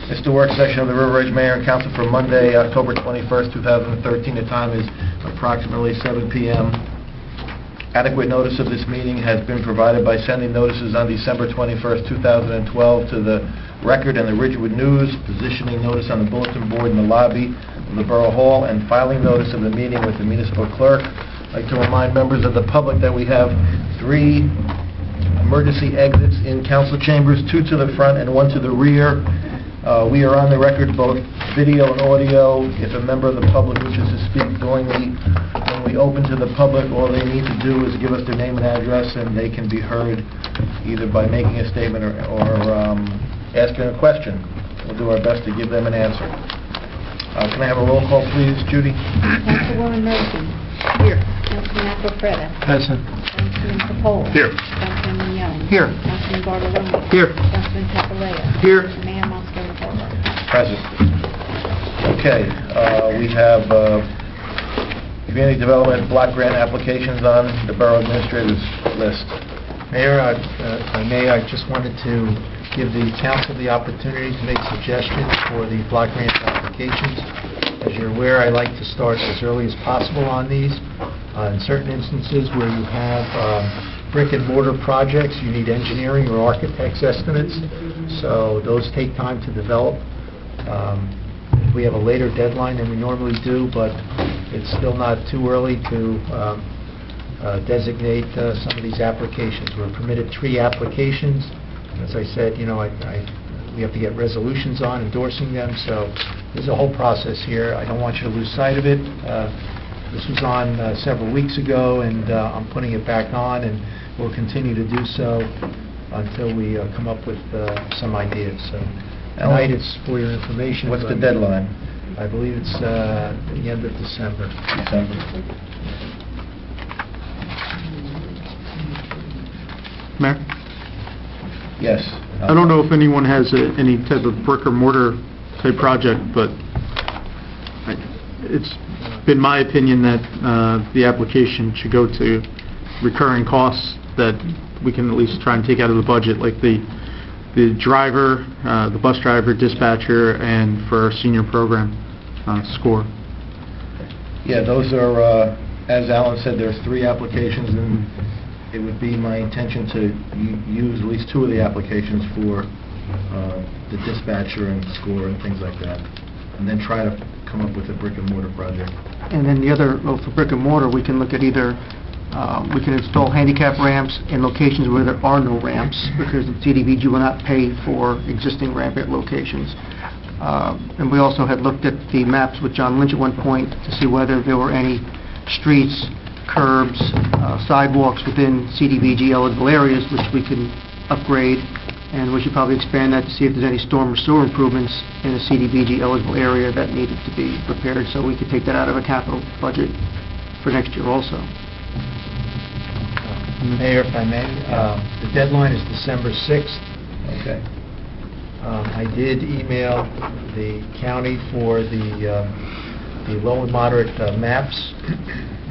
It's the work session of the River Ridge Mayor and Council for Monday, October 21st, 2013. The time is approximately 7 p.m. Adequate notice of this meeting has been provided by sending notices on December 21st, 2012 to the Record and the Ridgewood News, positioning notice on the bulletin board in the lobby of the Borough Hall, and filing notice of the meeting with the municipal clerk. I'd like to remind members of the public that we have 3 emergency exits in council chambers, 2 to the front and 1 to the rear. We are on the record, both video and audio. If a member of the public wishes to speak when we open to the public, all they need to do is give us their name and address, and they can be heard either by making a statement or asking a question. We'll do our best to give them an answer. Can I have a roll call, please, Judy? Councilwoman Murphy. Here. Councilman Aquafreda. Present. Councilman Capola. Here. Councilman Young. Here. Councilman Bartolome. Here. Councilman Capileo. Here. Mayor Moscow. Present. Okay, we have community development block grant applications on the Borough Administrator's list. Mayor, if I may, I just wanted to give the council the opportunity to make suggestions for the block grant applications. As you're aware, I like to start as early as possible on these. In certain instances where you have brick and mortar projects, you need engineering or architect's estimates, so those take time to develop. We have a later deadline than we normally do, but it's still not too early to designate some of these applications. We're permitted 3 applications. As I said, we have to get resolutions on endorsing them, so there's a whole process here. I don't want you to lose sight of it. This was on several weeks ago, and I'm putting it back on, and we'll continue to do so until we come up with some ideas. So tonight it's for your information. What's the deadline? I believe it's the end of December. Mayor? Yes. I don't know if anyone has any type of brick or mortar type project, but it's been my opinion that the application should go to recurring costs that we can at least try and take out of the budget, like the driver, the bus driver, dispatcher, and for our senior program score. Yeah, those are, as Alan said, there's 3 applications, and it would be my intention to use at least 2 of the applications for the dispatcher and score and things like that, and then try to come up with a brick and mortar project. And then the other, for brick and mortar, we can look at either, we can install handicap ramps in locations where there are no ramps, because the CDBG will not pay for existing ramp at locations. And we also had looked at the maps with John Lynch at one point to see whether there were any streets, curbs, sidewalks within CDBG eligible areas which we can upgrade, and we should probably expand that to see if there's any storm or sewer improvements in a CDBG eligible area that needed to be repaired, so we could take that out of a capital budget for next year also. Mayor, if I may, the deadline is December 6th. Okay. I did email the county for the low and moderate maps,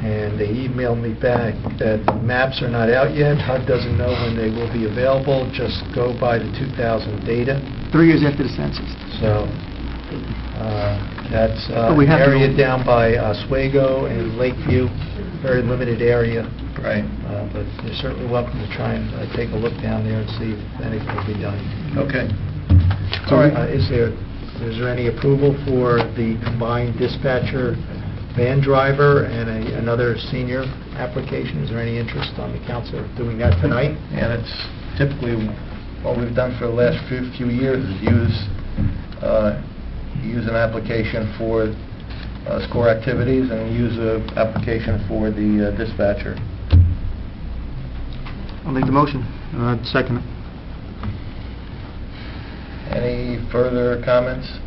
and they emailed me back that the maps are not out yet. HUD doesn't know when they will be available. Just go by the 2000 data. 3 years after the census. So that's an area down by Oswego and Lakeview, very limited area. Right. But you're certainly welcome to try and take a look down there and see if anything can be done. Okay. All right. Is there any approval for the combined dispatcher van driver and another senior application? Is there any interest on the council of doing that tonight? And it's typically what we've done for the last few years is use an application for score activities and use an application for the dispatcher. I'll make the motion. Second. Any further comments?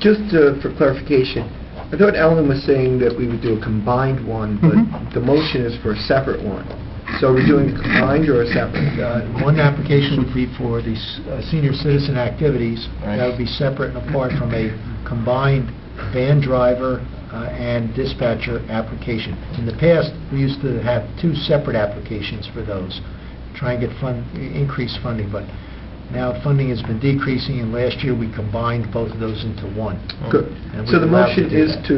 Just for clarification, I thought Alan was saying that we would do a combined one, but the motion is for a separate one. So are we doing a combined or a separate? One application would be for the senior citizen activities. Right. That would be separate and apart from a combined van driver and dispatcher application. In the past, we used to have 2 separate applications for those, try and get increased funding, but Now funding has been decreasing, and last year we combined both of those into one. Good. And So the we're allowed to motion do is that.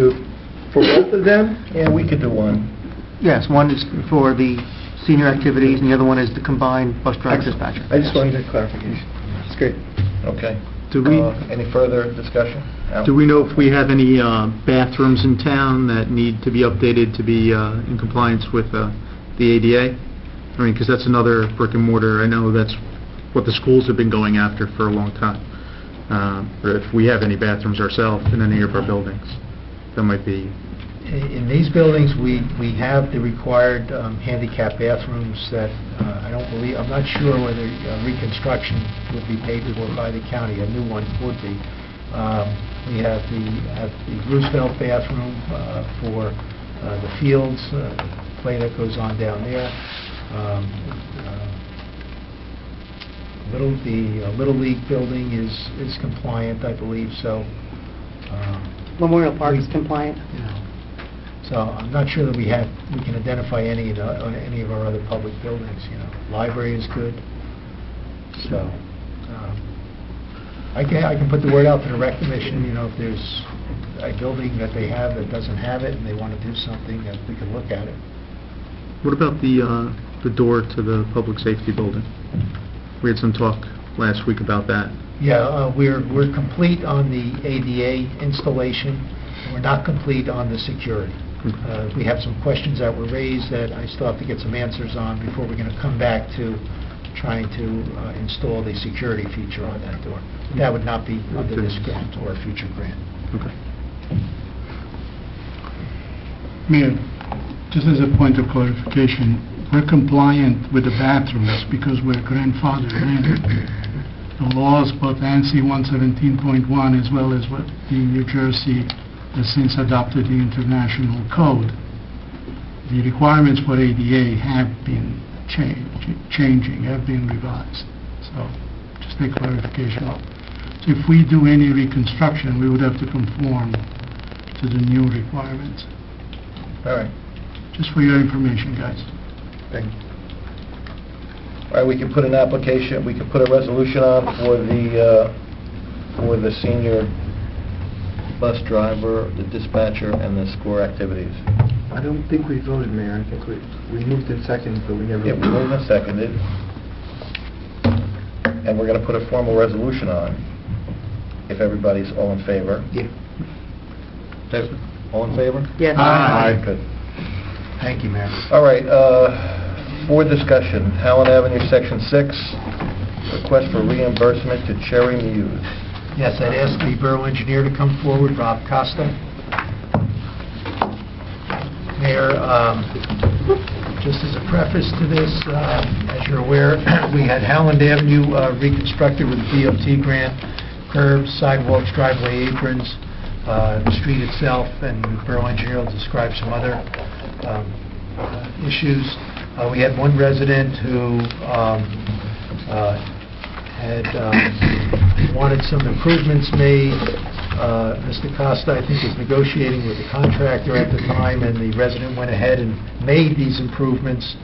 for both of them? Yeah, we could do one. Yes, one is for the senior activities, and the other one is the combined bus driver dispatcher. I just wanted a clarification. It's great. Okay. Do we, Any further discussion? Al? do we know if we have any bathrooms in town that need to be updated to be in compliance with the ADA? I mean, because that's another brick and mortar, I know that's what the schools have been going after for a long time. Or if we have any bathrooms ourselves in any of our buildings, that might be... In these buildings, we have the required handicap bathrooms that I don't believe, I'm not sure whether reconstruction would be paid for by the county. A new one would be. We have the Roosevelt bathroom for the fields, play that goes on down there. The Little League building is compliant, I believe, so. Memorial Park is compliant. You know, so I'm not sure that we can identify any of our other public buildings, you know. Library is good, so, I can put the word out to the rec commission, you know, if there's a building that they have that doesn't have it and they want to do something, that we can look at it. What about the door to the public safety building? We had some talk last week about that. Yeah, we're complete on the ADA installation. We're not complete on the security. We have some questions that were raised that I still have to get some answers on before we're going to come back to trying to install the security feature on that door. That would not be under this grant or a future grant. Okay. Mayor, just as a point of clarification, we're compliant with the bathrooms because we're grandfathered in. The laws, both ANSI 117.1 as well as what the New Jersey has since adopted the international code, the requirements for ADA have been changing, have been revised. So, just a clarification. So if we do any reconstruction, we would have to conform to the new requirements. All right. Just for your information, guys. Thank you. All right, we can put an application, we can put a resolution on for the senior bus driver, the dispatcher, and the score activities. I don't think we voted, Mayor. I think we moved in second, but we never... Yeah, we moved and seconded. And we're going to put a formal resolution on, if everybody's all in favor. Yeah. David, all in favor? Yes. Aye. Good. Thank you, Mayor. All right, for discussion, Howland Avenue, Section 6, request for reimbursement to Cherry Muse. Yes, I'd ask the borough engineer to come forward, Rob Costa. Mayor, just as a preface to this, as you're aware, we had Howland Avenue reconstructed with a DOT grant, curbs, sidewalks, driveway aprons, the street itself, and the borough engineer will describe some other issues. We had one resident who had wanted some improvements made. Mr. Costa, I think, was negotiating with the contractor at the time, and the resident went ahead and made these improvements,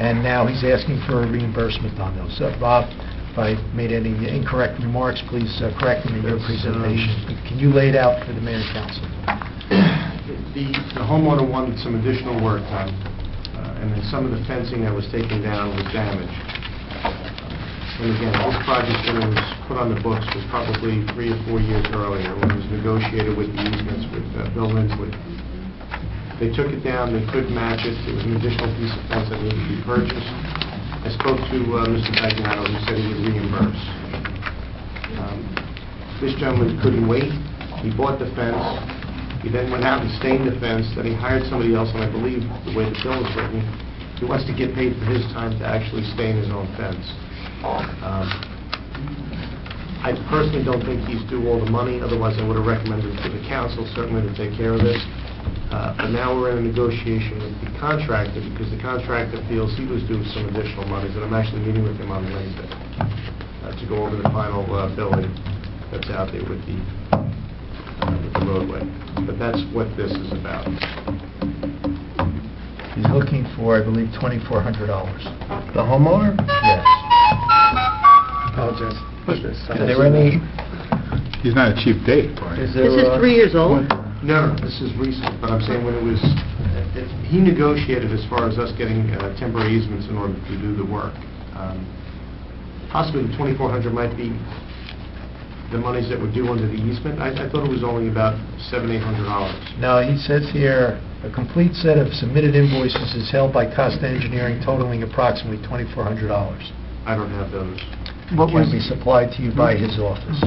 and now he's asking for a reimbursement on those. Bob, if I made any incorrect remarks, please correct them in your presentation. Can you lay it out for the mayor and council? The homeowner wanted some additional work done, and then some of the fencing that was taken down was damaged. And again, this project, when it was put on the books, was probably 3 or 4 years earlier, when it was negotiated with the easements with Bill Lindsley. They took it down, they couldn't match it, there was an additional piece of fence that needed to be purchased. I spoke to Mr. Bagnano, who said he would reimburse. This gentleman couldn't wait, he bought the fence, he then went out and stained the fence, then he hired somebody else, and I believe the way the bill is written, he wants to get paid for his time to actually stain his own fence. I personally don't think he's due all the money, otherwise I would have recommended to the council certainly to take care of this. But now we're in a negotiation with the contractor, because the contractor feels he was due some additional monies, and I'm actually meeting with him on Wednesday to go over the final billing that's out there with the roadway. But that's what this is about. He's looking for, I believe, $2,400. The homeowner? Yes. Apologize. Is there any, He's not a cheap date, right? is there... This is 3 years old? No, this is recent, but I'm saying when it was, he negotiated as far as us getting temporary easements in order to do the work. Possibly the 2,400 might be the monies that were due under the easement. I thought it was only about $700-800. No, he says here, a complete set of submitted invoices is held by Costa Engineering totaling approximately $2,400. I don't have those. What was, Can be supplied to you by his office.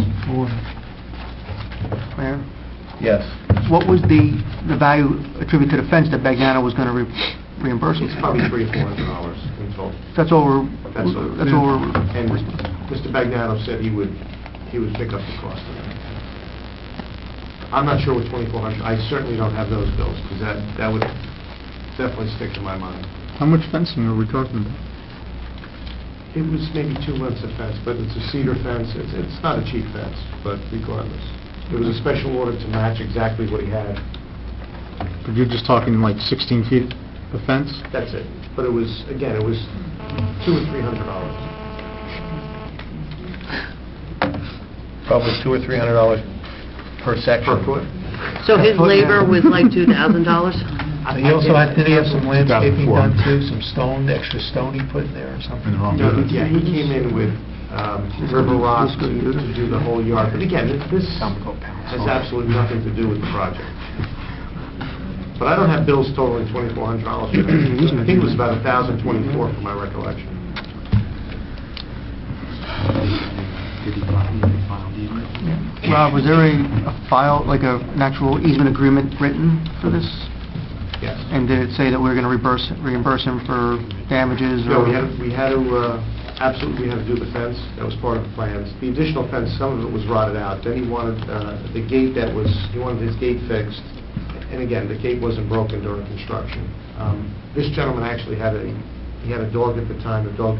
Mayor, Yes. what was the value attributed to the fence that Bagnano was going to reimburse us? It's probably $300-400 in total. That's all we're, That's all. that's all we're... And Mr. Bagnano said he would pick up the cost of that. I'm not sure what 2,400, I certainly don't have those bills, because that would definitely stick to my mind. How much fencing are we talking about? It was maybe 2 months of fence, but it's a cedar fence, it's not a cheap fence, but regardless. It was a special order to match exactly what he had, But you're just talking like 16 feet of fence? that's it. But it was, again, it was $200 or $300. Probably $200 or $300 per section. Per foot. So his labor was like $2,000? He also had, did he have some landscaping 1,400. done too, some stone, extra stone he put in there or something? In the wrong No, building. yeah, he came in with river rock to do the whole yard. But again, this has absolutely nothing to do with the project. But I don't have bills totaling $2,400 for that. I think it was about $1,024 from my recollection. Rob, was there a file, like an actual easement agreement written for this? Yes. And did it say that we were going to reimburse him for damages No, or? we had to, absolutely, we had to do the fence. That was part of the plans. The additional fence, some of it was rotted out. Then he wanted the gate he wanted his gate fixed. And again, the gate wasn't broken during construction. This gentleman actually had a dog at the time. The dog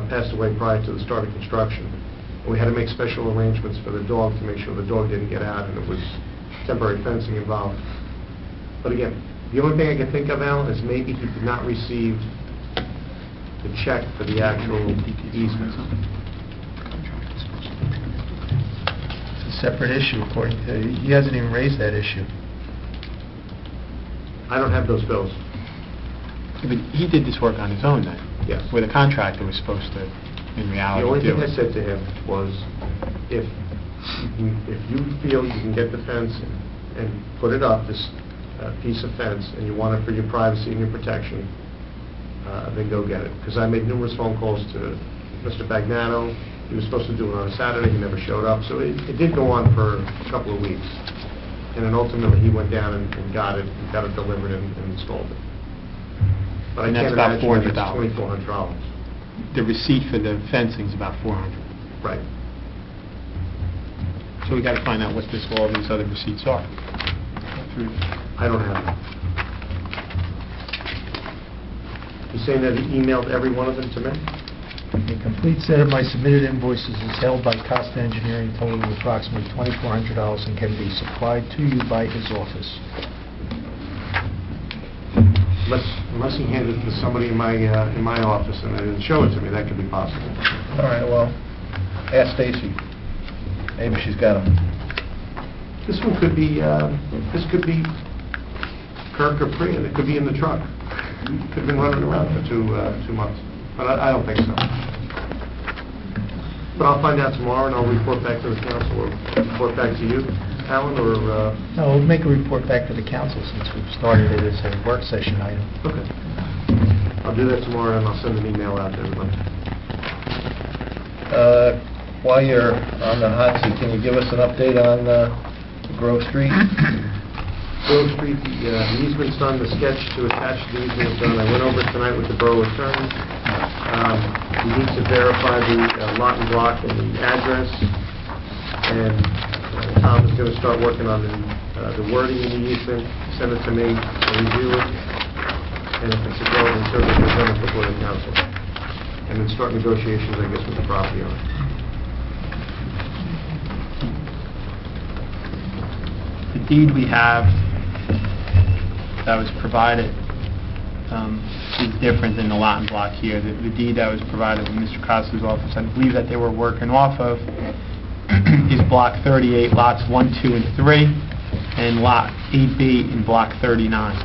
passed away prior to the start of construction. And we had to make special arrangements for the dog to make sure the dog didn't get out, and it was temporary fencing involved. But again, the only thing I can think of, Alan, is maybe he did not receive the check for the actual easement. It's a separate issue according to, he hasn't even raised that issue. I don't have those bills. But he did this work on his own then? Yes. Where the contractor was supposed to, in The reality, only do thing I it? said to him was, if you feel you can get the fence and put it up, this piece of fence, and you want it for your privacy and your protection, then go get it. Because I made numerous phone calls to Mr. Bagnano. He was supposed to do it on a Saturday, he never showed up. So it did go on for a couple of weeks. And then ultimately, he went down and got it delivered and installed it. But And I that's can't about imagine that $400. it's $2,400. The receipt for the fencing is about $400. Right. So we got to find out what all these other receipts are. I don't have them. He's saying that he emailed every one of them to me? A complete set of my submitted invoices is held by Costa Engineering totaling approximately $2,400 and can be supplied to you by his office. Unless he handed it to somebody in my office and they didn't show it to me, that could be possible. All right, well, ask Stacy. Maybe she's got them. This one could be, Kirk or Priya, it could be in the truck. Could have been running around for 2 months, but I don't think so. But I'll find out tomorrow and I'll report back to the council or report back to you, Alan, or... No, we'll make a report back to the council since we've started it as a work session item. Okay. I'll do that tomorrow and I'll send an email out to everybody. While you're on the hot seat, can you give us an update on Grove Street? Grove Street, the easement's done, the sketch to attach the easement is done. I went over it tonight with the borough attorney. We need to verify the lot and block and the address. And Tom is going to start working on the wording in the easement, send it to me, I'll review it. And if it's a go, then certainly present it before the council. And then start negotiations, I guess, with the property owner. The deed we have that was provided is different than the lot and block here. The deed that was provided in Mr. Costa's office, I believe that they were working off of, is Block 38, lots 1, 2, and 3, and Lot 8B in Block 39.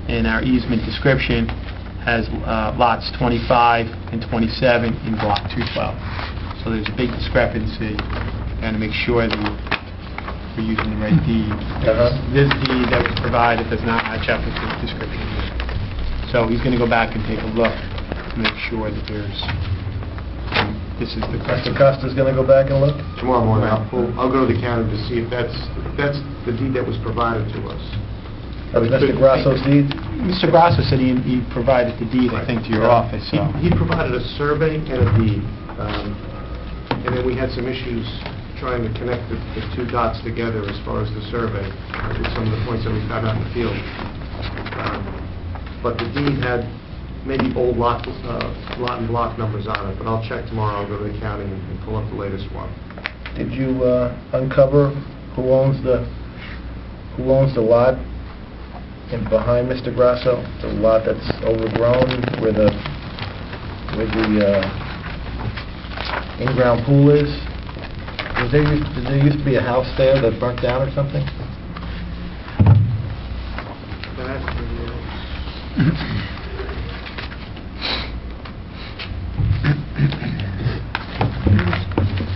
And our easement description has lots 25 and 27 in Block 212. So there's a big discrepancy, and to make sure that we're using the right deed. This deed that was provided does not match up with the description. So he's going to go back and take a look to make sure that this is the correct. Mr. Costa's going to go back and look? Tomorrow morning, I'll go to the county to see if that's the deed that was provided to us. That was Mr. Grasso's deed? Mr. Grasso said he provided the deed, I think, to your office, so. He provided a survey and a deed, and then we had some issues trying to connect the two dots together as far as the survey, with some of the points that we found out in the field. But the deed had maybe old lot and block numbers on it, but I'll check tomorrow. I'll go to the county and pull up the latest one. Did you uncover who owns the lot in behind Mr. Grasso? The lot that's overgrown where the in-ground pool is? Did there used to be a house there that burnt down or something?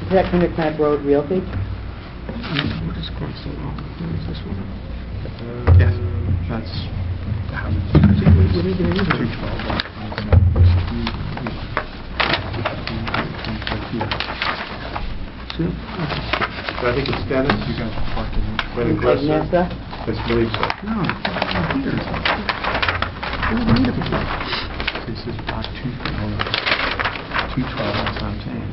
Is that Knick-Knack Road Realty? What is Grasso Road? Where is this one? Yes, that's the house. 212. So I think it's Dennis. You guys are parked in Right across there. Nesta? Let's believe so. No, it's not here. This is block 212, that's what I'm saying.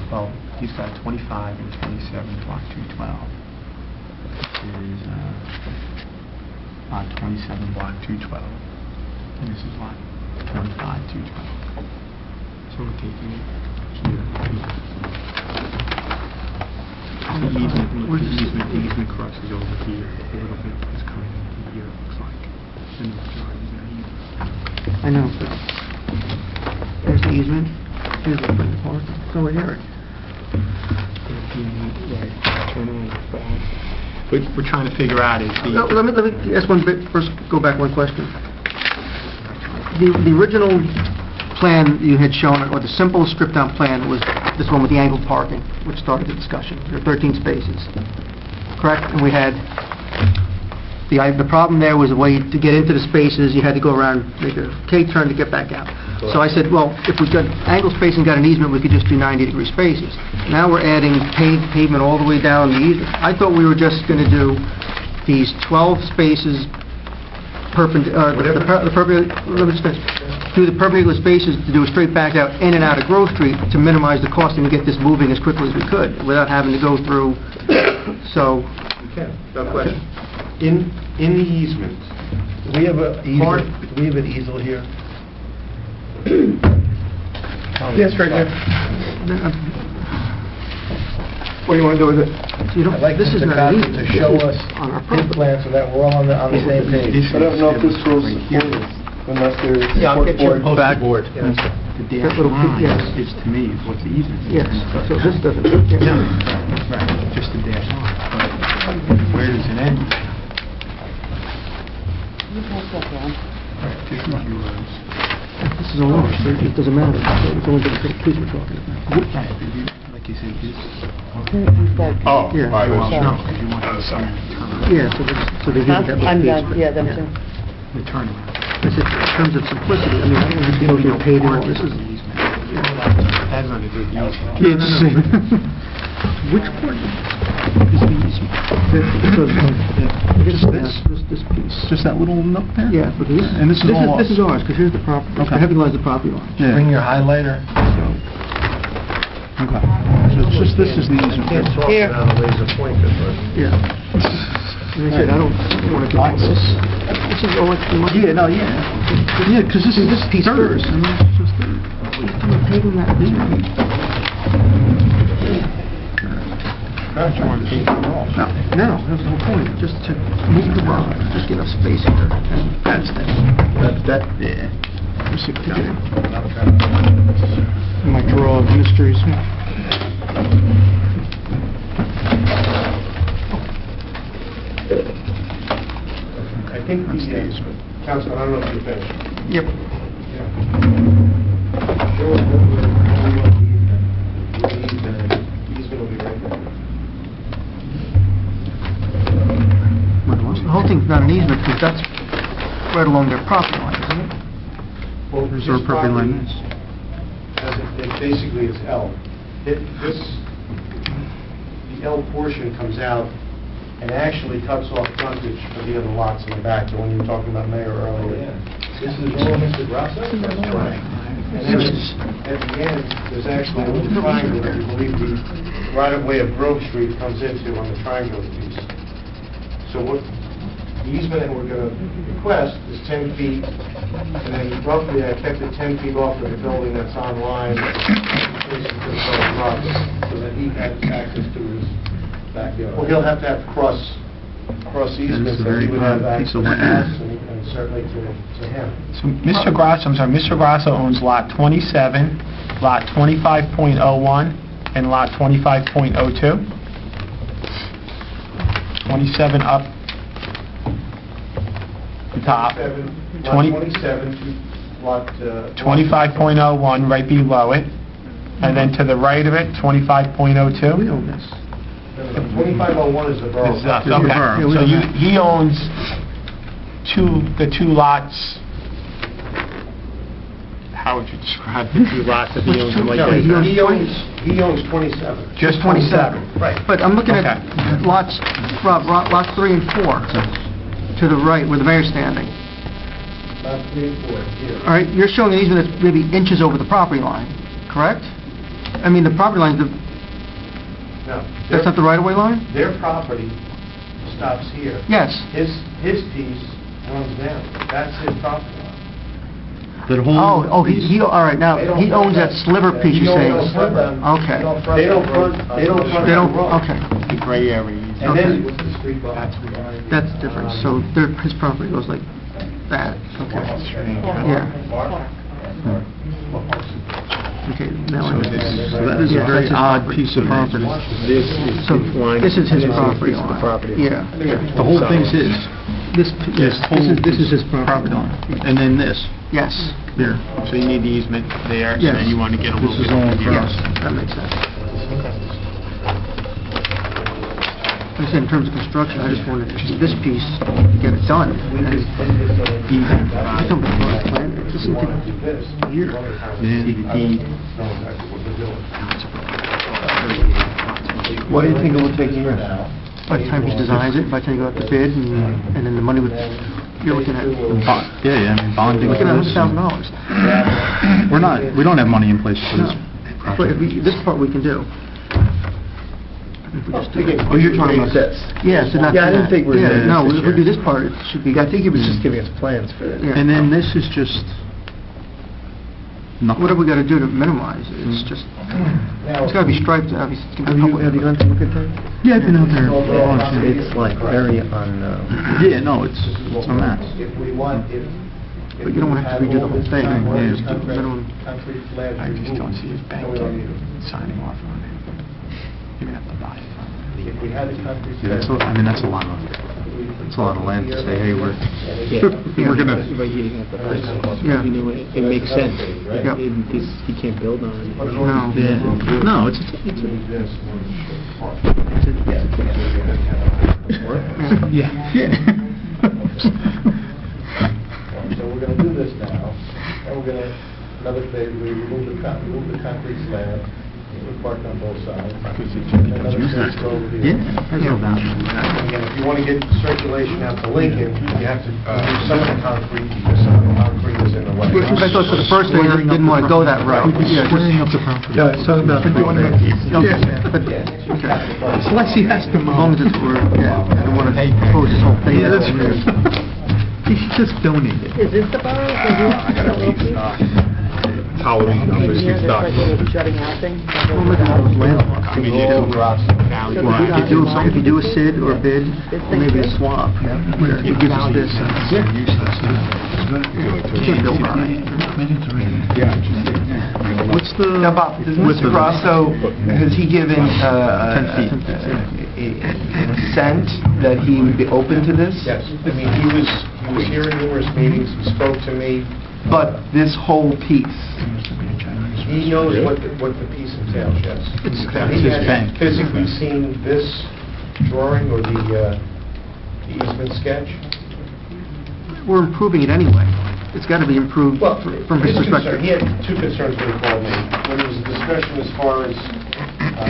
Well, he's got 25 and 27, block 212. This is lot 27, block 212. And this is lot 25, 212. So we're taking it here. The easement crosses over here, a little bit is coming in here, it looks like. And the majority is here. I know, but there's the easement, here's the park, it's over here. What we're trying to figure out is Let me ask one bit, first go back one question. The original plan you had shown, or the simple stripped-down plan, was this one with the angled parking, which started the discussion. There are 13 spaces, correct? And we had, the problem there was a way to get into the spaces, you had to go around, make a K-turn to get back out. So I said, well, if we've got angled space and got an easement, we could just do 90-degree spaces. Now we're adding pavement all the way down the easement. I thought we were just going to do these 12 spaces perpendicular, let me just finish. Do the perpendicular spaces to do a straight back out in and out of Grove Street to minimize the cost and get this moving as quickly as we could without having to go through, so... Okay, no question. In the easement, Do we have an easel here? Yes, right here. What do you want to do with it? I'd like This is Mr. not an Costa to easement. show This us is on our his property. plan so that we're all on the same page. I don't know if this goes unless there's... Yeah, I'll get your back. board. The dashed little line yes. is, to me, is what's the easement. Yes, so this doesn't... No, right, just the dashed line. But where does it end? This is yours. This is all ours, so it doesn't matter. It's only the piece we're talking about. Like you said, this... Oh, Yeah. right, Well, that's no, true. because you want to see the turnaround. Yeah, so they give it that little I'm piece. done, but- yeah, them too. The turnaround. I said, in terms of simplicity, I mean, I don't have to go through paving, all this is... That's not a good easement. Yeah, it's the same. Which part? Is the easement. This piece. Just that little nook there? Yeah, but this... And this is all This is ours, because here's the property. Okay. The heavy line's the property line. Yeah. Bring your highlighter. Okay. So it's just, this is the easement. Can't talk Here. without a laser pointer, but... Yeah. Like I said, I don't want to... This is all extra money. Yeah, no, yeah. Yeah, because this is piece theirs. first. I mean, it's just theirs. We're paving that piece. No, that's the whole point, just to move the road, just get enough space here, and that's that. That, Yeah. My drawer of mysteries. I think the, Council, I don't know if you're finished. Yep. The whole thing's not an easement, because that's right along their property line, isn't it? Well, Is there a property line? It basically is L. The L portion comes out and actually cuts off frontage for the other lots in the back, the one you were talking about, Mayor, earlier. This is all Mr. Grasso? That's right. And then at the end, there's actually a little triangle that we believe the right-of-way of Grove Street comes into on the triangular piece. So what the easement that we're going to request is 10 feet, and then roughly I kept it 10 feet off of the building that's on line, facing to the south property, so that he has access to his backyard. Well, he'll have to have cross easements a that he very would have odd piece access of to land. us and certainly to him. So Mr. Grasso, Mr. Grasso owns Lot 27, Lot 25.01, and Lot 25.02. 27 up the top. 27 to lot... 25.01 right below it, and then to the right of it, 25.02. We own this. 2501 is the borough. Is that- This is the Okay, borough. Yeah, we so own that. he owns the two lots. How would you describe the two lots that he owns? in Lake No, Lake? he owns 27. Just 27. Right. But I'm looking at Okay. lots, Rob, lots 3 and 4, to the right, where the mayor's standing. Lot 3 and 4 here. All right, you're showing an easement that's maybe inches over the property line, correct? I mean, the property line's, No. that's not the right-of-way line? Their property stops here. Yes. His piece runs down. That's his property line. That whole... Oh, all right, now, he owns that sliver piece, you're saying? Okay. They don't front They don't, the road. okay. The gray area. And then, That's different, so his property goes like that, okay. Yeah. Okay, now I understand. So that is a Yeah, very that's his odd property. piece of property. So, this is his property line. Yeah. The whole thing's his. This is his property line. And then this, Yes, here. So you need the easement there, so Yes. then you want to get a little This bit is all here. yes, that makes sense. Like I said, in terms of construction, I just wanted to see this piece, get it done. And I don't know, plan, it doesn't take a year. what do you think it will take years? By the time he designs it, by the time you go out to bid, and then the money would, you're looking at, Yeah, I mean, bonding for looking at this. $100,000. We don't have money in place for this No. But project. this part we can do. If we just do it. Oh, you're talking about this? Yes, and not Yeah, I didn't that. think we were Yeah, doing no, this if we year. do this part, it should be... I think he was just giving us plans for it. Yeah. And then this is just nothing. What have we got to do to minimize it? It's just, it's got to be striped, obviously. It's gonna be public. Have you gone to look at that? Yeah, I've been out there a bunch. It's like very unknown. Yeah, no, it's a mess. If we want, if... But you don't have to redo the whole thing. Yeah. Just do minimum. Concrete slabs I just don't see his bank removed, then we don't need it. signing off on it. You're going to have to buy it. If we had the concrete Yeah, that's slabs... I mean, that's a lot of land to say, hey, we're gonna... Yeah. It makes sense. Yep. He can't build on it. No. Yeah, no, it's Yeah. So we're gonna do this now, and we're gonna, another phase, we remove the concrete slab, we're parked on both sides. Another phase go over here. Yeah, there's no value. Again, if you wanna get circulation out to Lincoln, you have to remove some of the concrete, because some of the concrete is in the way. I thought for the first thing, I didn't want to go that route. Yeah, just- Squaring up the property. Yeah, it's talking about... Okay, but, Celeste has to as long as it's, yeah, I don't want to close this whole thing. Yeah, that's fair. He should just donate it. Is this the borough? Is this the little piece? Halloween, there's like a little shutting out thing. Well, look at those landmarks. I mean, you do- If you do a SID or a bid, or maybe a swap, where it gives us this, you can't build on it. What's the... Now, Bob, does width Mr. of it? Grasso, has he given 10 feet. an assent that he would be open to this? Yes, I mean, he was here in numerous meetings, he spoke to me, But this whole piece, he knows what the piece entails, yes. Now, he his hasn't bank. physically seen this drawing or the easement sketch. We're improving it anyway. It's got to be improved Well, from his his perspective. concern, he had two concerns when he called me. When there was a discussion as far as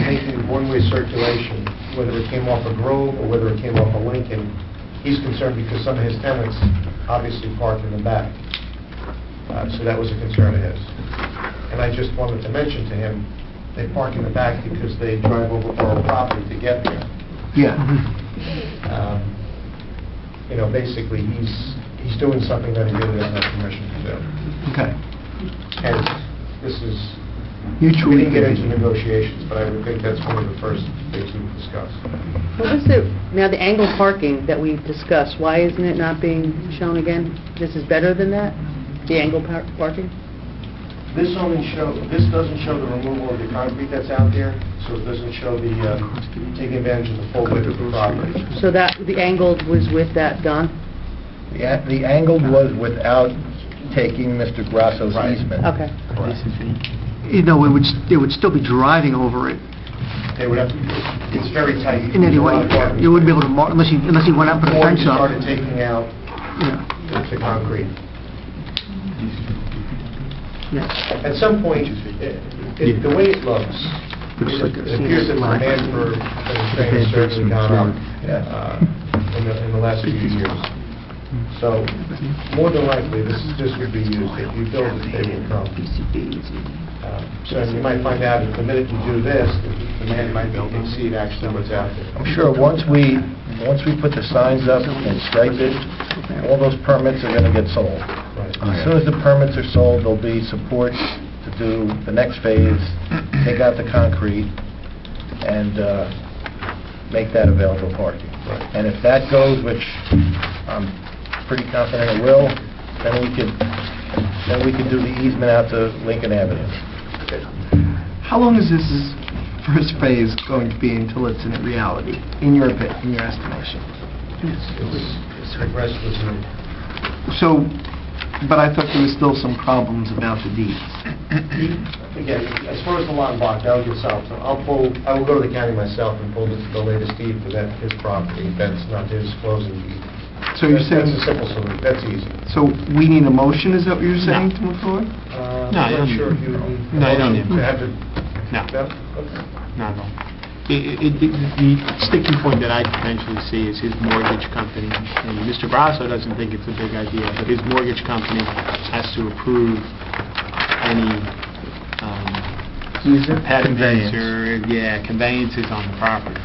making one-way circulation, whether it came off of Grove or whether it came off of Lincoln, he's concerned because some of his tenants obviously park in the back. So that was a concern of his. And I just wanted to mention to him, they park in the back because they drive over borough property to get there. yeah. You know, basically, he's doing something that he really doesn't have permission to do. Okay. And this is, we Mutually didn't get into agreed. negotiations, but I would think that's one of the first things we would discuss. What was it, now the angled parking that we discussed, why isn't it not being shown again? This is better than that, the angled parking? This doesn't show the removal of the concrete that's out there, so it doesn't show the, taking advantage of the full width of the property. So that, the angled was with that done? The angled was without taking Mr. Grasso's Right. easement. Okay. You know, it would still be driving over it They would have to, it's very tight. in any way. You wouldn't be able to mark, unless you went out and put a Or you fence up. started taking out Yeah. the concrete. Yeah. At some point, the way it looks, Looks like a it appears that the line. demand for train has certainly gone up in the last few years. So, more than likely, this would be used. If you build it, they will come. So you might find out that the minute you do this, the demand might exceed actually what's out there. I'm sure once we put the signs up and stripe it, all those permits are going to get sold. Right. As soon as the permits are sold, there'll be support to do the next phase, take out the concrete, and make that available parking. Right. And if that goes, which I'm pretty confident it will, then we could do the easement out to Lincoln Avenue. How long is this first phase going to be until it's in reality, in your estimation? It's progressed with the... So, but I thought there was still some problems about the deeds. Again, as far as the lot and block, that'll get solved. So I will go to the county myself and pull the latest deed for his property. That's not his closing deed. So you're That's saying, a simple solution, that's easy. so we need a motion, is that what you're saying to move forward? No, I'm you don't not sure need- if you need... No, you don't need- To have the... No. No? Okay. Not at all. The sticking point that I potentially see is his mortgage company. And Mr. Grasso doesn't think it's a big idea, but his mortgage company has to approve any impediments or, conveyances on the property.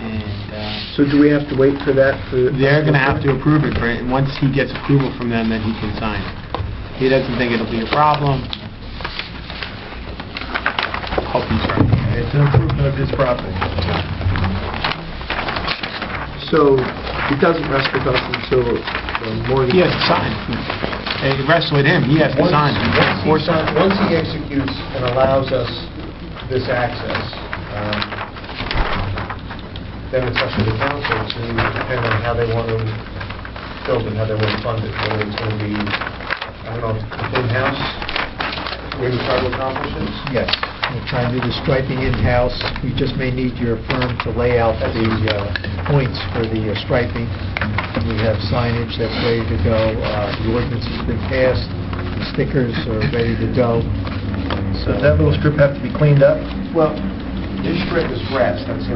And So do we have to wait for that for... they're going to have to approve it, and once he gets approval from them, then he can sign it. He doesn't think it'll be a problem. Hope he's right. It's an improvement of his property. So it doesn't rest with us until the mortgage... He has to sign. It rests with him, he has to sign it. Once he executes and allows us this access, then it's up to the council to depend on how they want to build it, how they want to fund it, whether it's going to be, I don't know, in-house, where we try to accomplish this. Yes. We're trying to do the striping in-house. We just may need your firm to lay out the points for the striping. We have signage that's ready to go. The ordinance has been passed. The stickers are ready to go. So does that little strip have to be cleaned up? Well, this strip is grass, that's the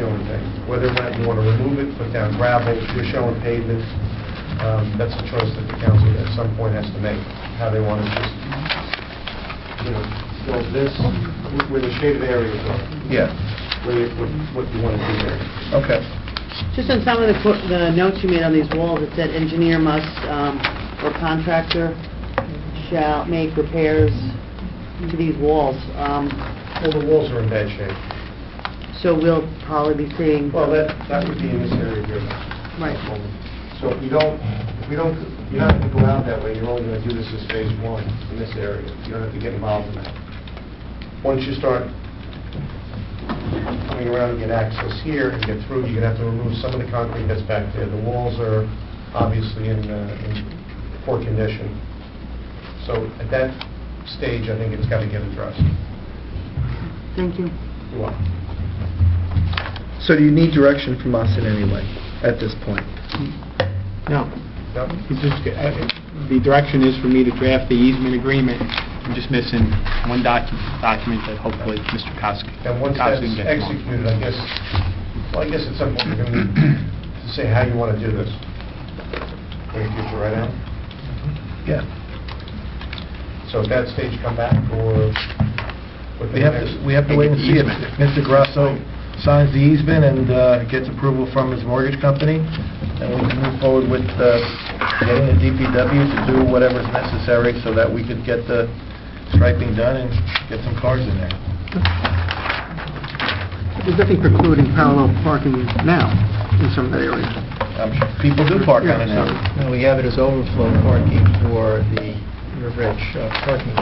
only thing. Whether or not you want to remove it, put down gravel, you're showing pavement, that's a choice that the council at some point has to make, how they want to just, build this, where the shaded areas are, Yeah. what you want to do there. Okay. Just on some of the notes you made on these walls, it said engineer must, or contractor shall make repairs to these walls. Well, the walls are in bad shape. So we'll probably be seeing... Well, that would be in this area here. Right. So if you're not going to go out that way, you're only going to do this as phase one in this area. You don't have to get involved in that. Once you start coming around and get access here and get through, you're going to have to remove some of the concrete that's back there. The walls are obviously in poor condition. So at that stage, I think it's got to get addressed. Thank you. You're welcome. So do you need direction from us in any way at this point? No. The direction is for me to draft the easement agreement. I'm just missing one document that hopefully Mr. Koski And once that's can get tomorrow. executed, I guess at some point you're going to need to say how you want to do this in the future, right, Al? Yeah. So at that stage, come back, or... We have to wait and see if Mr. Grasso signs the easement and gets approval from his mortgage company, and we can move forward with getting the DPW to do whatever's necessary so that we could get the striping done and get some cars in there. There's nothing precluding parallel parking now in some of that area. I'm sure people do park on it now. No, we have it as overflow parking for the River Edge parking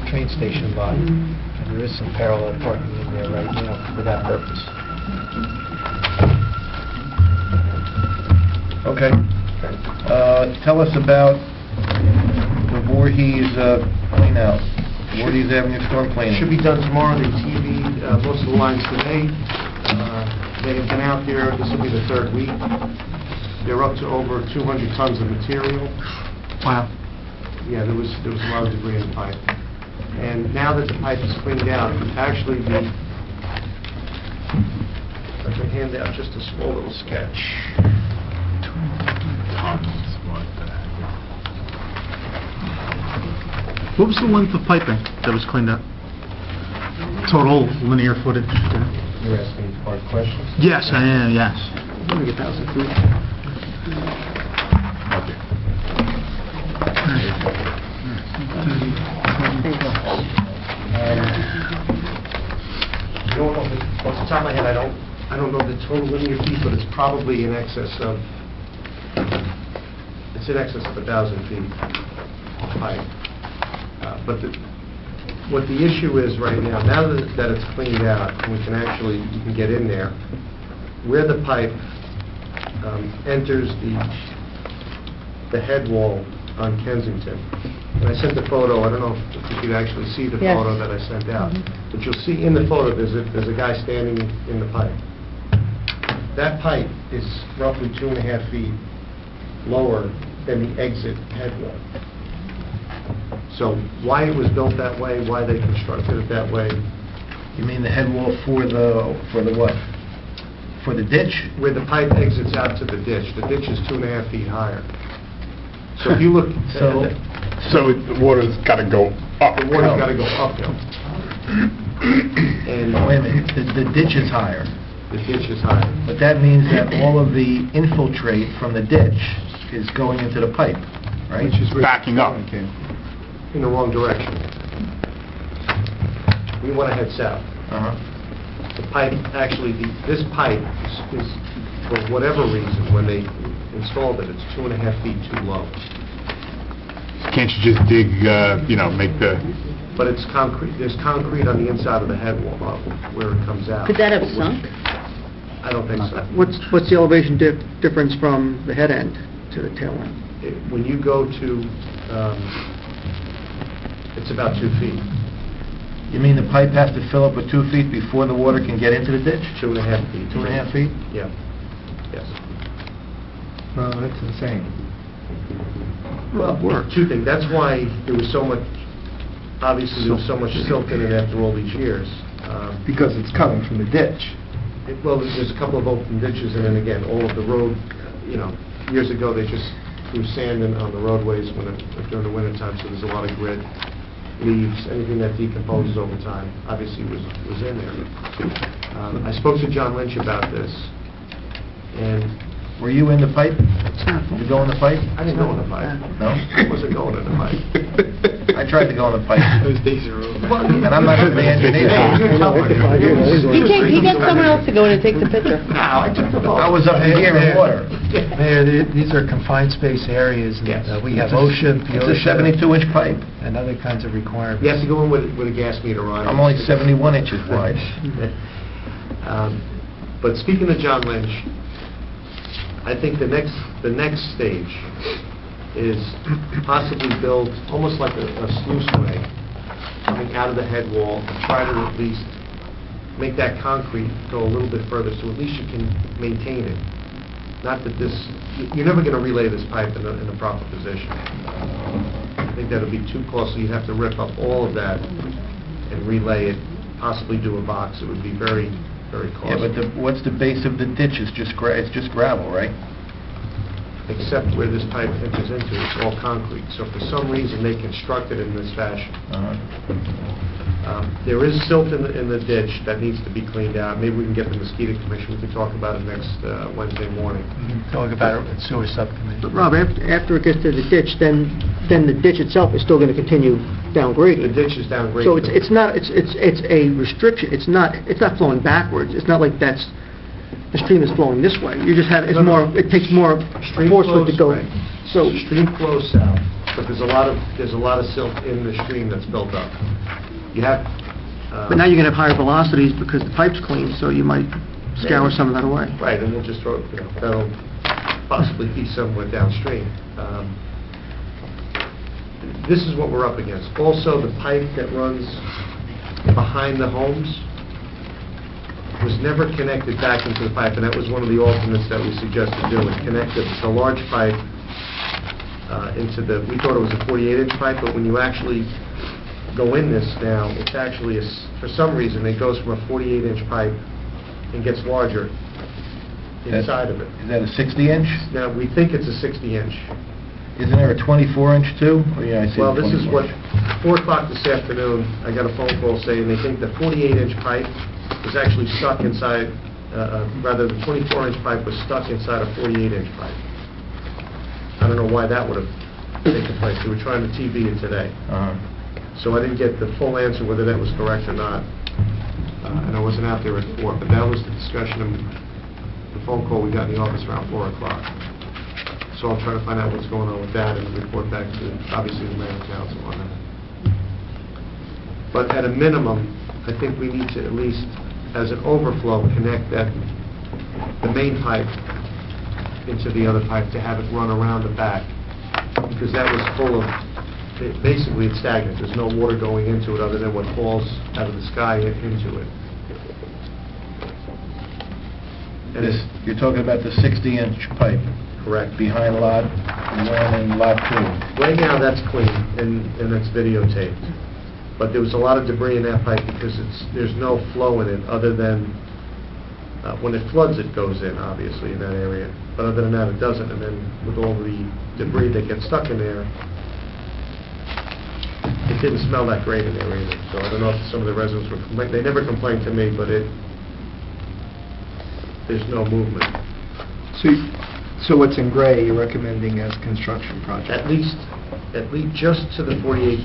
train station lot. And there is some parallel parking in there right now for that purpose. Okay. Tell us about the Voorhees clean out, Voorhees Avenue storm cleaning. Should be done tomorrow. They TV'd most of the lines today. They've been out there. This will be the third week. They're up to over 200 tons of material. Wow. Yeah, there was a lot of debris in the pipe. And now that the pipe is cleaned out, actually I can hand out just a small little sketch. What was the length of piping that was cleaned up? Total linear footage? You're asking hard questions? Yes, I am, yes. Maybe 1,000 feet. I don't know, off the top of my head, I don't know the total linear feet, but it's probably in excess of 1,000 feet of pipe. But what the issue is right now that it's cleaned out, and you can get in there, where the pipe enters the head wall on Kensington. And I sent the photo, I don't know if you could actually see the Yes. photo that I sent out. But you'll see in the photo, there's a guy standing in the pipe. That pipe is roughly 2.5 feet lower than the exit head wall. So why it was built that way, why they constructed it that way, You mean the head wall for the what? For the ditch? where the pipe exits out to the ditch is 2.5 feet higher. So if you look, So the water's got to go up. the water's got to go uphill. And Wait a minute, the ditch is higher, the ditch is higher. but that means that all of the infiltrate from the ditch is going into the pipe, right? Which is Backing up. in the wrong direction. We want to head south. Uh-huh. The pipe, actually, this pipe is, for whatever reason, when they installed it, it's 2.5 feet too low. Can't you just dig, make the... But it's concrete, there's concrete on the inside of the head wall where it comes out. Could that have sunk? I don't think so. What's the elevation difference from the head end to the tail end? When you go to, it's about 2 feet, You mean the pipe has to fill up with 2 feet before the water can get into the ditch? 2.5 feet. 2.5 feet? Yeah, yes. Well, that's insane. Well, two things. That's why there was so much, obviously, there was so much silt in it after all these years. Because it's coming from the ditch. Well, there's a couple of open ditches, and then again, all of the road, years ago, they just threw sand in on the roadways during the winter time, so there's a lot of grit, leaves, anything that decomposes over time, obviously was in there. I spoke to John Lynch about this, and Were you in the pipe? Did you go in the pipe? I didn't go in the pipe. No? I wasn't going in the pipe. I tried to go in the pipe. Those days are over. And I'm not even the engineer. He got someone else to go in and take the picture. No, I took the vote. I was up here in water. Mayor, these are confined space areas, and Yes. we have OSHA, It's a 72-inch pipe. and other kinds of requirements. You have to go in with a gas meter on. I'm only 71 inches wide. But speaking of John Lynch, I think the next stage is possibly build almost like a sluiceway coming out of the head wall and try to at least make that concrete go a little bit further, so at least you can maintain it. Not that you're never going to relay this pipe in a proper position. I think that would be too costly. You'd have to rip up all of that and relay it, possibly do a box. It would be very, very Yeah, costly. but what's the base of the ditch? It's just gravel, right? Except where this pipe enters into, it's all concrete. So for some reason, they constructed it in this fashion. There is silt in the ditch that needs to be cleaned out. Maybe we can get the mosquito commission, we can talk about it next Wednesday morning. We can talk about it at sewer subcommittee. But Rob, after it gets to the ditch, then the ditch itself is still going to continue The downgrading. ditch is downgraded. So it's not, it's a restriction, it's not flowing backwards, it's not like the stream is flowing this way, you just have, it takes more Stream force for it to go. flows, right. So, Stream flows south, but there's a lot of silt in the stream that's built up. You have... but now you're going to have higher velocities because the pipe's clean, so you might scour some of that away. Right, and we'll just throw, that'll possibly be somewhere downstream. This is what we're up against. Also, the pipe that runs behind the homes was never connected back into the pipe, and that was one of the alternates that we suggested doing, connect the large pipe into we thought it was a 48-inch pipe, but when you actually go in this now, it's actually, for some reason, it goes from a 48-inch pipe and gets larger inside of it. Is that a 60-inch? Now, we think it's a 60-inch. Isn't there a 24-inch too? Oh, yeah, I see Well, the this is 24. what, 4 o'clock this afternoon, I got a phone call saying they think the 48-inch pipe was actually stuck inside, rather the 24-inch pipe was stuck inside a 48-inch pipe. I don't know why that would have taken place. They were trying to TV it today. So I didn't get the full answer whether that was correct or not. And I wasn't out there at 4, but that was the discussion and the phone call we got in the office around 4 o'clock. So I'll try to find out what's going on with that and report back to, obviously, the mayor and council on that. But at a minimum, I think we need to at least, as an overflow, connect the main pipe into the other pipe to have it run around the back, because that was full of, basically it's stagnant. There's no water going into it other than what falls out of the sky into it. And You're talking about the 60-inch pipe correct. behind lot 1 and lot 2. Right now, that's clean, and it's videotaped. But there was a lot of debris in that pipe because there's no flow in it other than, when it floods, it goes in, obviously, in that area. But other than that, it doesn't. And then with all the debris that gets stuck in there, it didn't smell that great in there either. So I don't know if some of the residents were complaining. They never complained to me, but there's no movement. So what's in gray you're recommending as construction project? At least just to the 48,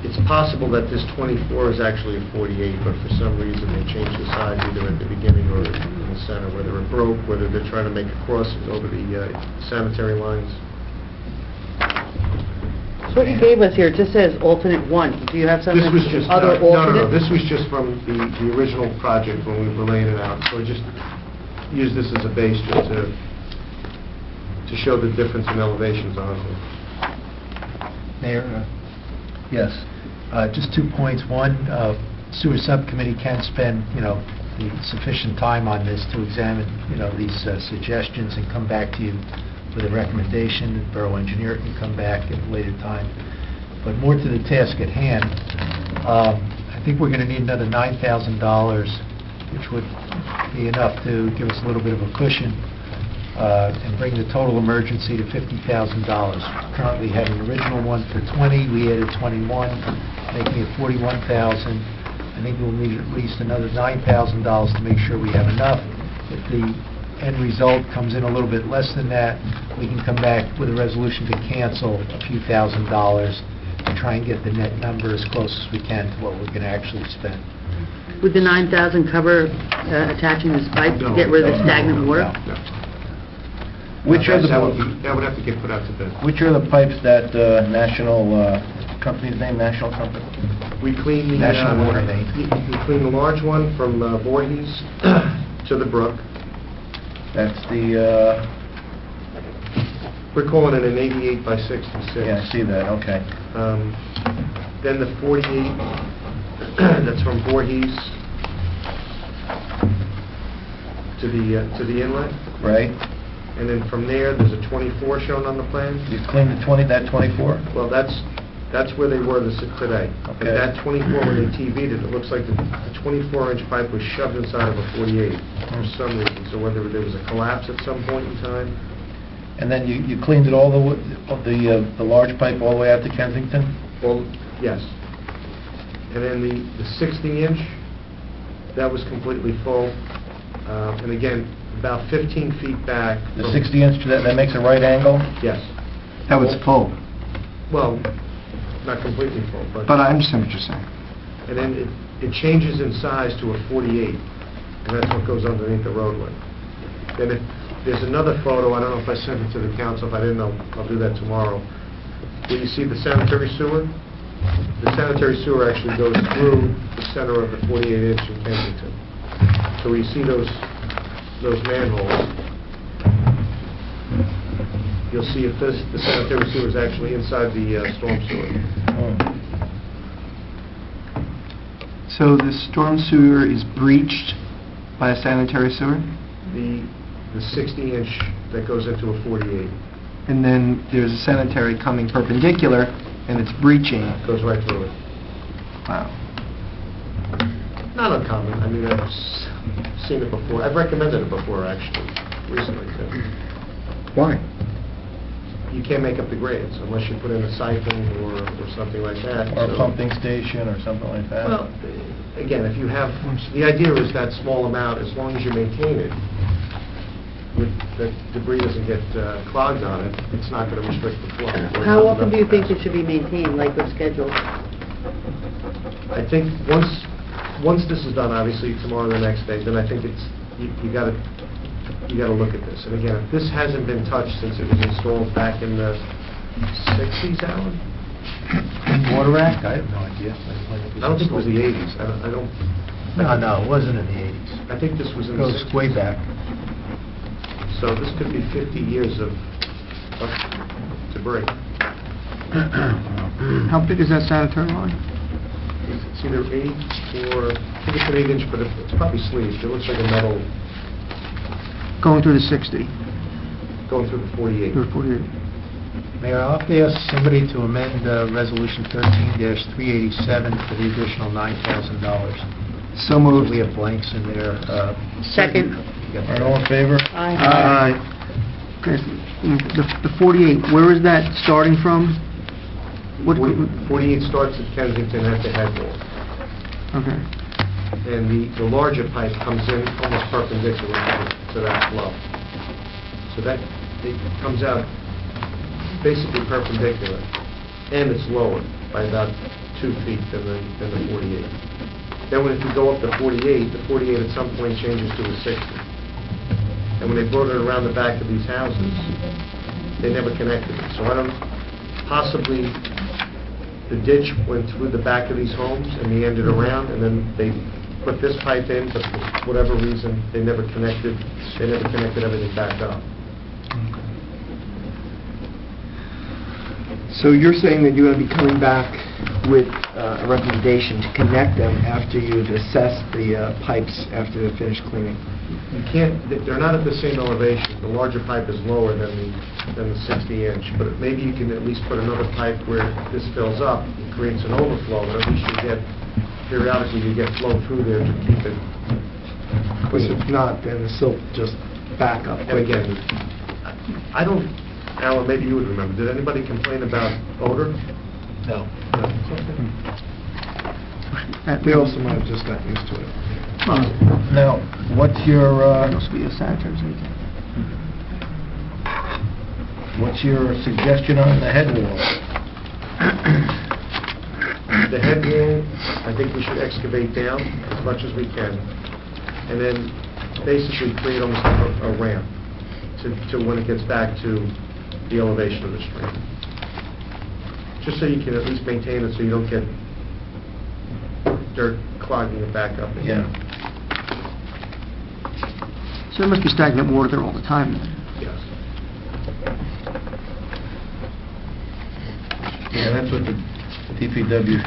it's possible that this 24 is actually a 48, but for some reason they changed the size either at the beginning or in the center, whether it broke, whether they're trying to make a crossing over the sanitary lines. So what you gave us here, it just says alternate 1. Do you have something, This was just, other no, alternate? this was just from the original project when we were laying it out, so I just use this as a base just to show the difference in elevations on it. Mayor, Yes. just 2 points. One, sewer subcommittee can spend, the sufficient time on this to examine, these suggestions and come back to you with a recommendation. The borough engineer can come back at a later time. But more to the task at hand, I think we're going to need another $9,000, which would be enough to give us a little bit of a cushion and bring the total emergency to $50,000. Currently had an original one for 20, we added 21, making it 41,000. I think we'll need at least another $9,000 to make sure we have enough. If the end result comes in a little bit less than that, we can come back with a resolution to cancel a few $1,000s to try and get the net number as close as we can to what we're going to actually spend. Would the 9,000 cover attaching this pipe to get rid of the stagnant water? No. Which are That would the, have to get put out to bid. which are the pipes that National, company's name, National Company? We clean the... National Water Main. We clean the large one from Voorhees to the brook. That's the, We're calling it an 88 by 66. yeah, I see that, okay. Then the 48, that's from Voorhees to the inlet. Right? And then from there, there's a 24 shown on the plan. You cleaned the 20, that 24? Well, that's where they were today. Okay. And that 24, when they TV'd it, it looks like the 24-inch pipe was shoved inside of a 48 for some reason. So whether there was a collapse at some point in time. And then you cleaned it all the large pipe all the way out to Kensington? Well, yes. And then the 60-inch, that was completely full. And again, about 15 feet back. The 60-inch, that makes a right angle? Yes. That was full. Well, not completely full, but... But I understand what you're saying. And then it changes in size to a 48, and that's what goes underneath the roadway. Then there's another photo, I don't know if I sent it to the council, if I didn't, I'll do that tomorrow, where you see the sanitary sewer. The sanitary sewer actually goes through the center of the 48-inch in Kensington. So where you see those manholes, you'll see if the sanitary sewer is actually inside the storm sewer. So the storm sewer is breached by a sanitary sewer, The 60-inch that goes into a 48 and then there's a sanitary coming perpendicular, and it's breaching. goes right through it. Wow. Not uncommon. I mean, I've seen it before. I've recommended it before, actually, recently, too. Why? You can't make up the grades unless you put in a siphon or something like that. Or a So- pumping station or something like that? Well, again, if you have, the idea is that small amount, as long as you maintain it, the debris doesn't get clogged on it, it's not going to restrict the flow. How often do you think it should be maintained, like with schedule? I think once this is done, obviously tomorrow or the next day, then I think it's, you got to look at this. And again, if this hasn't been touched since it was installed back in the 60s, Alan? Water Act? I have no idea. I don't think it was the 80s. I don't... No, it wasn't in the 80s. I think this was in It the goes 60s. way back. So this could be 50 years of debris. How big is that sanitary line? It's either 8 or, I think it's an 8-inch, but it's probably sleeved. It looks like a metal Going through the 60, going through the 48. or 48. Mayor, I'll have to ask somebody to amend Resolution 13-387 for the additional $9,000. So moved. We have blanks in there. Second. You got All right, that? all in favor? Aye. Okay, the 48, where is that starting from? What? 48 starts at Kensington at the head wall. Okay. And the larger pipe comes in almost perpendicular to that flow. So that, it comes out basically perpendicular, and it's lower by about 2 feet than the 48. Then if you go up to 48, the 48 at some point changes to a 60. And when they brought it around the back of these houses, they never connected it. So I don't, possibly the ditch went through the back of these homes and meandered around, and then they put this pipe in, but for whatever reason, they never connected everything back up. So you're saying that you're going to be coming back with a recommendation to connect them after you've assessed the pipes after they're finished cleaning? You can't, they're not at the same elevation. The larger pipe is lower than the 60-inch, but maybe you can at least put another pipe where this fills up, it creates an overflow, but at least you get, periodically you get flow through there to keep it Because clean. if not, then the silt just back up. And again, I don't, Alan, maybe you would remember, did anybody complain about odor? No. They also might have just gotten used to it. possible. Now, what's your, Must be a sanitary leak. what's your suggestion on the head wall? The head wall, I think we should excavate down as much as we can, and then basically create almost like a ramp to when it gets back to the elevation of the stream. Just so you can at least maintain it so you don't get dirt clogging it back up again. Yeah. So there must be stagnant water there all the time then. Yes. Yeah, that's what the DPW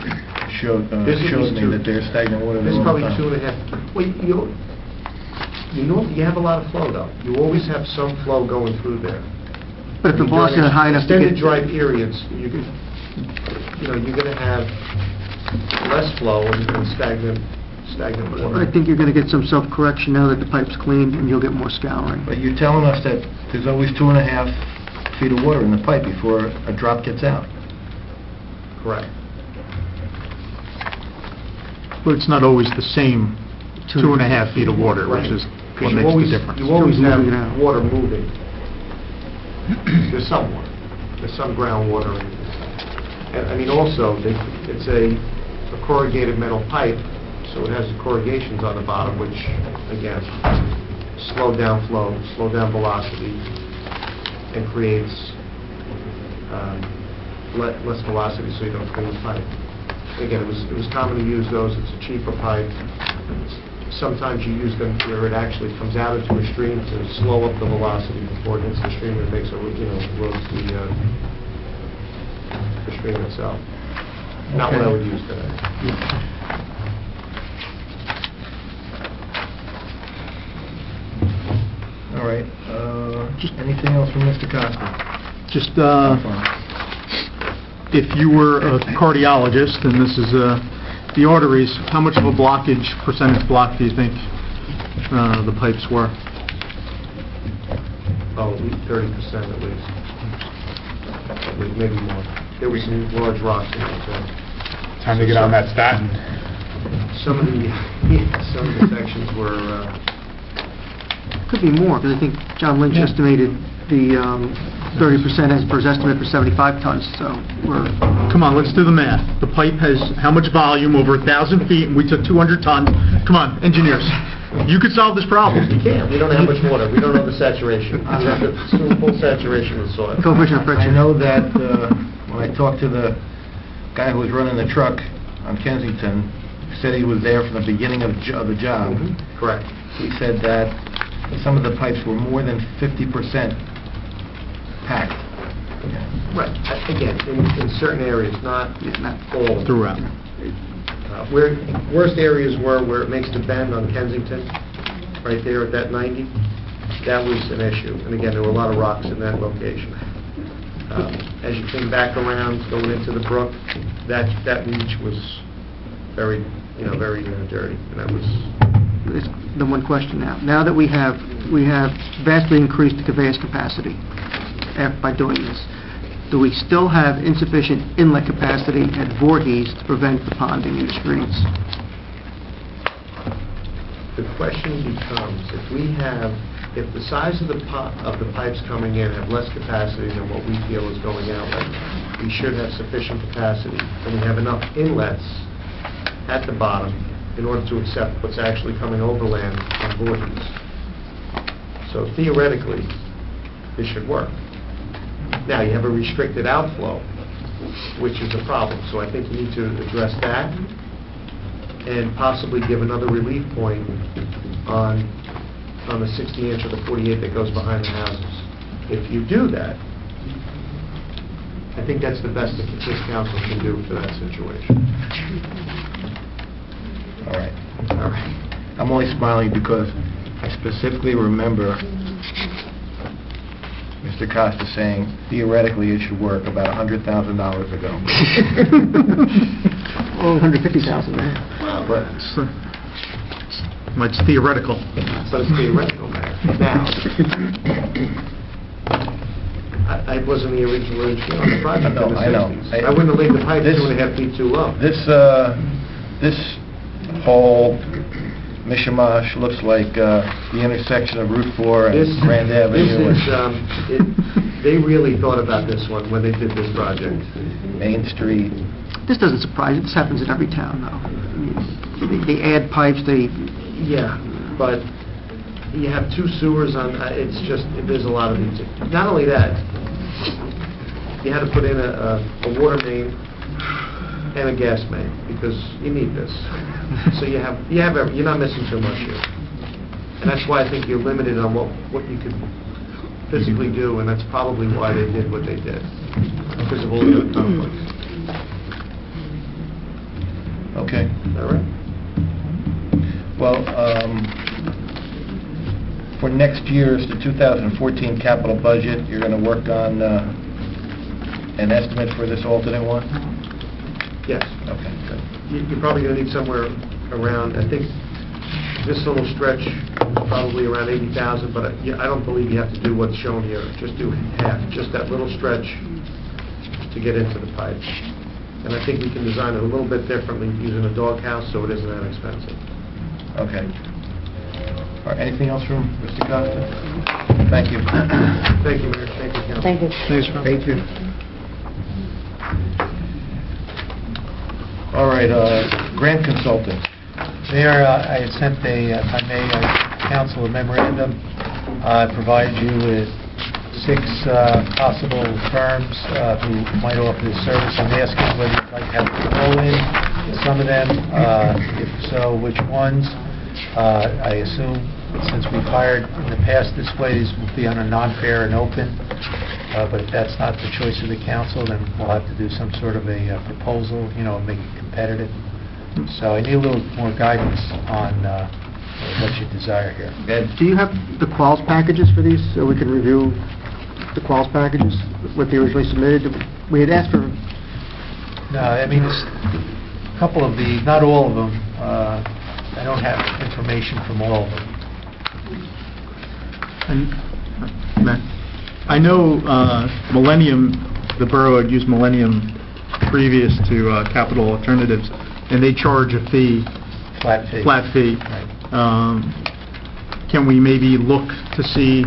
showed This is showed me, two- that there's stagnant water there There's all the probably time. 2.5. Well, you have a lot of flow though. You always have some flow going through there. But if the velocity is high enough to Extended get... dry periods, you're going to have less flow and stagnant But water. I think you're going to get some self-correction now that the pipe's cleaned, and you'll get more scouring. But you're telling us that there's always 2.5 feet of water in the pipe before a drop gets out. Correct. But it's not always the same 2.5 feet of water, which Right. is Because what makes the difference. You always have Moving it out. water moving. There's some water. There's some groundwater. And I mean, also, it's a corrugated metal pipe, so it has the corrugations on the bottom, which, again, slow down flow, slow down velocity, and creates less velocity so you don't clean the pipe. Again, it was common to use those. It's a cheaper pipe. Sometimes you use them where it actually comes out into a stream to slow up the velocity before it hits the stream and it makes erodes the stream itself. Not what I would use today. All right, just anything else from Mr. Costa? Just, if you were a cardiologist, and this is the arteries, how much of a blockage, percentage block, do you think the pipes were? Oh, 30% at least. Maybe more. There were some large rocks in it, so Time to get on that statin. some of the sections were, Could be more, because I think John Lynch estimated the 30% as per his estimate for 75 tons, so we're... Come on, let's do the math. The pipe has how much volume, over 1,000 feet, and we took 200 tons. Come on, engineers, you could solve this problem. you can't. We don't have much water. We don't know the saturation. We have the full saturation of the soil. Coefficient of I friction. know that when I talked to the guy who was running the truck on Kensington, he said he was there from the beginning of the job. Correct. He said that some of the pipes were more than 50% packed. Right. Again, in certain areas, not all. Throughout. Where worst areas were where it makes the bend on Kensington, right there at that 90, that was an issue. And again, there were a lot of rocks in that location. As you came back around, going into the brook, that reach was very dirty. And that was... It's the one question now. Now that we have vastly increased the conveyance capacity by doing this, do we still have insufficient inlet capacity at Voorhees to prevent the ponding in the streets? The question becomes, if the size of the pipes coming in have less capacity than what we feel is going out, we should have sufficient capacity, and we have enough inlets at the bottom in order to accept what's actually coming overland on Voorhees. So theoretically, this should work. Now, you have a restricted outflow, which is a problem, so I think you need to address that and possibly give another relief point on the 60-inch or the 48 that goes behind the houses. If you do that, I think that's the best that this council can do for that situation. All right. I'm only smiling because I specifically remember Mr. Costa saying, theoretically, it should work about $100,000 ago. Oh, 150,000 now. But It's theoretical. But it's theoretical, Mayor. Now, I wasn't the original engineer on the project in the 60s. I know. I wouldn't have laid the pipe This- 2.5 feet too low. This whole mishmash, looks like the intersection of Route 4 This and Grand Avenue is, they really thought about this one when they did this project. and Main Street. This doesn't surprise you, this happens in every town, though. They add pipes, Yeah, but you have two sewers on, it's just, there's a lot of these. Not only that, you had to put in a water main and a gas main, because you need this. So you're not missing too much here. And that's why I think you're limited on what you could physically do, and that's probably why they did what they did, because of all the other conflicts. Okay. All right? Well, for next year's, the 2014 capital budget, you're going to work on an estimate for this alternate one? Yes. Okay, good. You're probably going to need somewhere around, I think, this little stretch, probably around 80,000, but I don't believe you have to do what's shown here. Just do half, just that little stretch to get into the pipe. And I think we can design it a little bit differently using a doghouse, so it isn't that expensive. Okay. All right, anything else from Mr. Costa? Thank you. Thank you, Mayor. Thank you, Council. Thank you. Thank you. All right, grant consultant. Mayor, I had sent if I may, council a memorandum. I provided you with 6 possible firms who might offer this service. I'm asking whether you'd like to have a roll in some of them. If so, which ones? I assume, since we've hired in the past this way, these will be on a non-fair and open. But if that's not the choice of the council, then we'll have to do some sort of a proposal, make it competitive. So I need a little more guidance on what you desire here. do you have the quals packages for these, so we can review the quals packages, what they originally submitted? We had asked for... No, I mean, a couple of these, not all of them. I don't have information from all of them. I know Millennium, the borough had used Millennium previous to Capital Alternatives, and they charge a fee. Flat fee. Flat fee. Right. Can we maybe look to see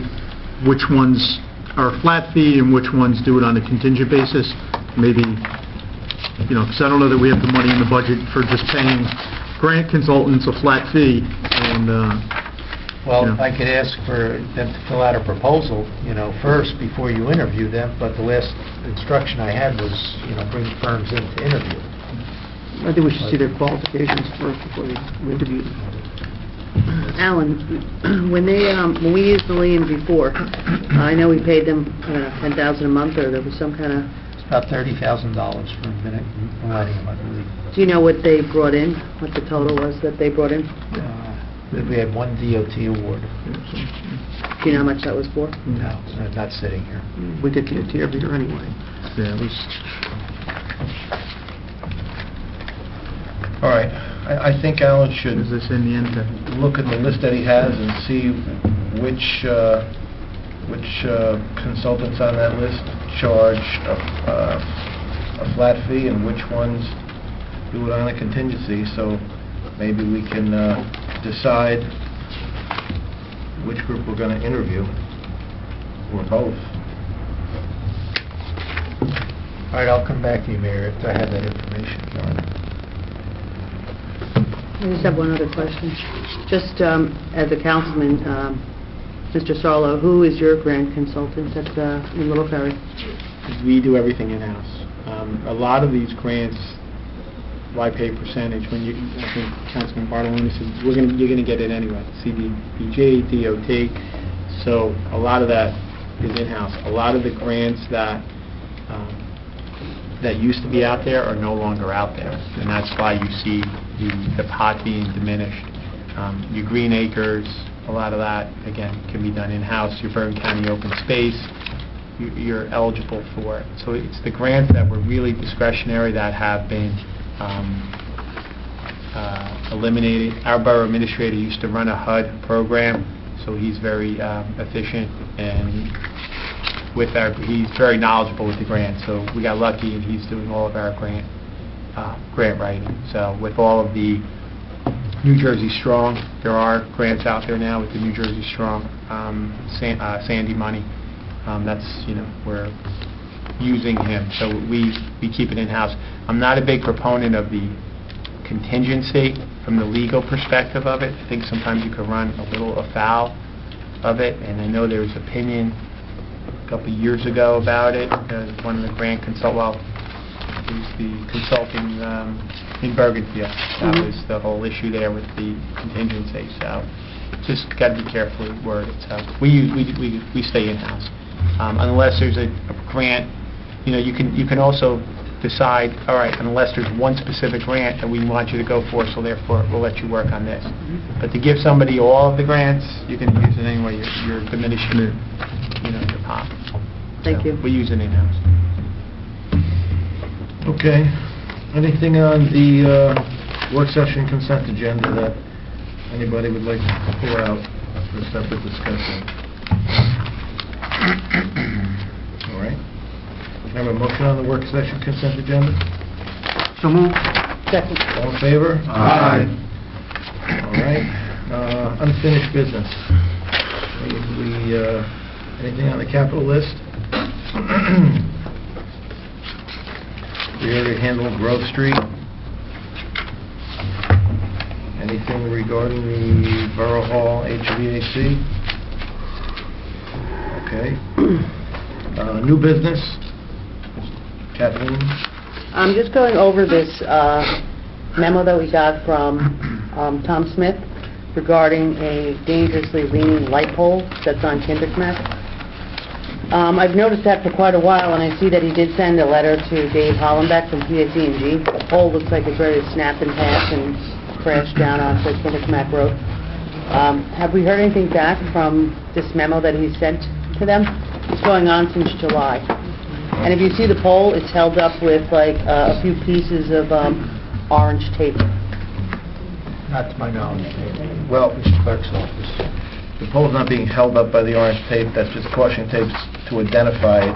which ones are flat fee and which ones do it on a contingent basis? Maybe, because I don't know that we have the money in the budget for just paying grant consultants a flat fee, and... Well, I could ask for them to fill out a proposal, first before you interview them, but the last instruction I had was, bring firms in to interview. I think we should see their qualifications first before we interview them. Alan, when we used the lien before, I know we paid them, $10,000 a month, or there was some kind of... It's about $30,000 for Millennium, I believe. Do you know what they brought in, what the total was that they brought in? We had one DOT award. Do you know how much that was for? No, not sitting here. We get DOT every year anyway. Yeah, we... All right, I think Alan should Is this in the end? look at the list that he has and see which consultants on that list charge a flat fee and which ones do it on a contingency, so maybe we can decide which group we're going to interview, or both. All right, I'll come back to you, Mayor, if I have that information. I just have one other question. Just as a councilman, Mr. Sarlo, who is your grant consultant at in Little Ferry? We do everything in-house. A lot of these grants, why pay percentage when I think Councilman Bartolini said, you're going to get it anyway. CDBG, DOT, so a lot of that is in-house. A lot of the grants that used to be out there are no longer out there, and that's why you see the pot being diminished. Your Green Acres, a lot of that, again, can be done in-house. Your Bergen County Open Space, you're eligible for it. So it's the grants that were really discretionary that have been eliminated. Our borough administrator used to run a HUD program, so he's very efficient, and he's very knowledgeable with the grants. So we got lucky, and he's doing all of our grant writing. So with all of the New Jersey Strong. There are grants out there now with the New Jersey Strong Sandy money. That's, we're using him, so we keep it in-house. I'm not a big proponent of the contingency from the legal perspective of it. I think sometimes you could run a little afoul of it, and I know there was opinion a couple of years ago about it. One of the grant it was the consulting in Bergenfield. That was the whole issue there with the contingency. So just got to be carefully worded. So we stay in-house unless there's a grant. You can also decide, all right, unless there's one specific grant that we want you to go for, so therefore we'll let you work on this. But to give somebody all of the grants, you can use it anyway. You're diminishing your pot. Thank you. We use it in-house. Okay. Anything on the work session consent agenda that anybody would like to pull out for separate discussion? All right. Can I have a motion on the work session consent agenda? So moved. Second. All in favor? Aye. All right. Unfinished business. Anything on the capital list? We already handled Grove Street. Anything regarding the Borough Hall HVAC? Okay. New business? Kathleen? I'm just going over this memo that we got from Tom Smith regarding a dangerously leaning light pole that's on Kinderkmack. I've noticed that for quite a while, and I see that he did send a letter to Dave Hollenbeck from PSE&G. The pole looks like it's ready to snap in half and crash down onto Kinderkmack Road. Have we heard anything back from this memo that he sent to them? It's going on since July. And if you see the pole, it's held up with like a few pieces of orange tape. Not to my knowledge. Well, Mr. Clerk's office. the pole's not being held up by the orange tape. That's just caution tapes to identify it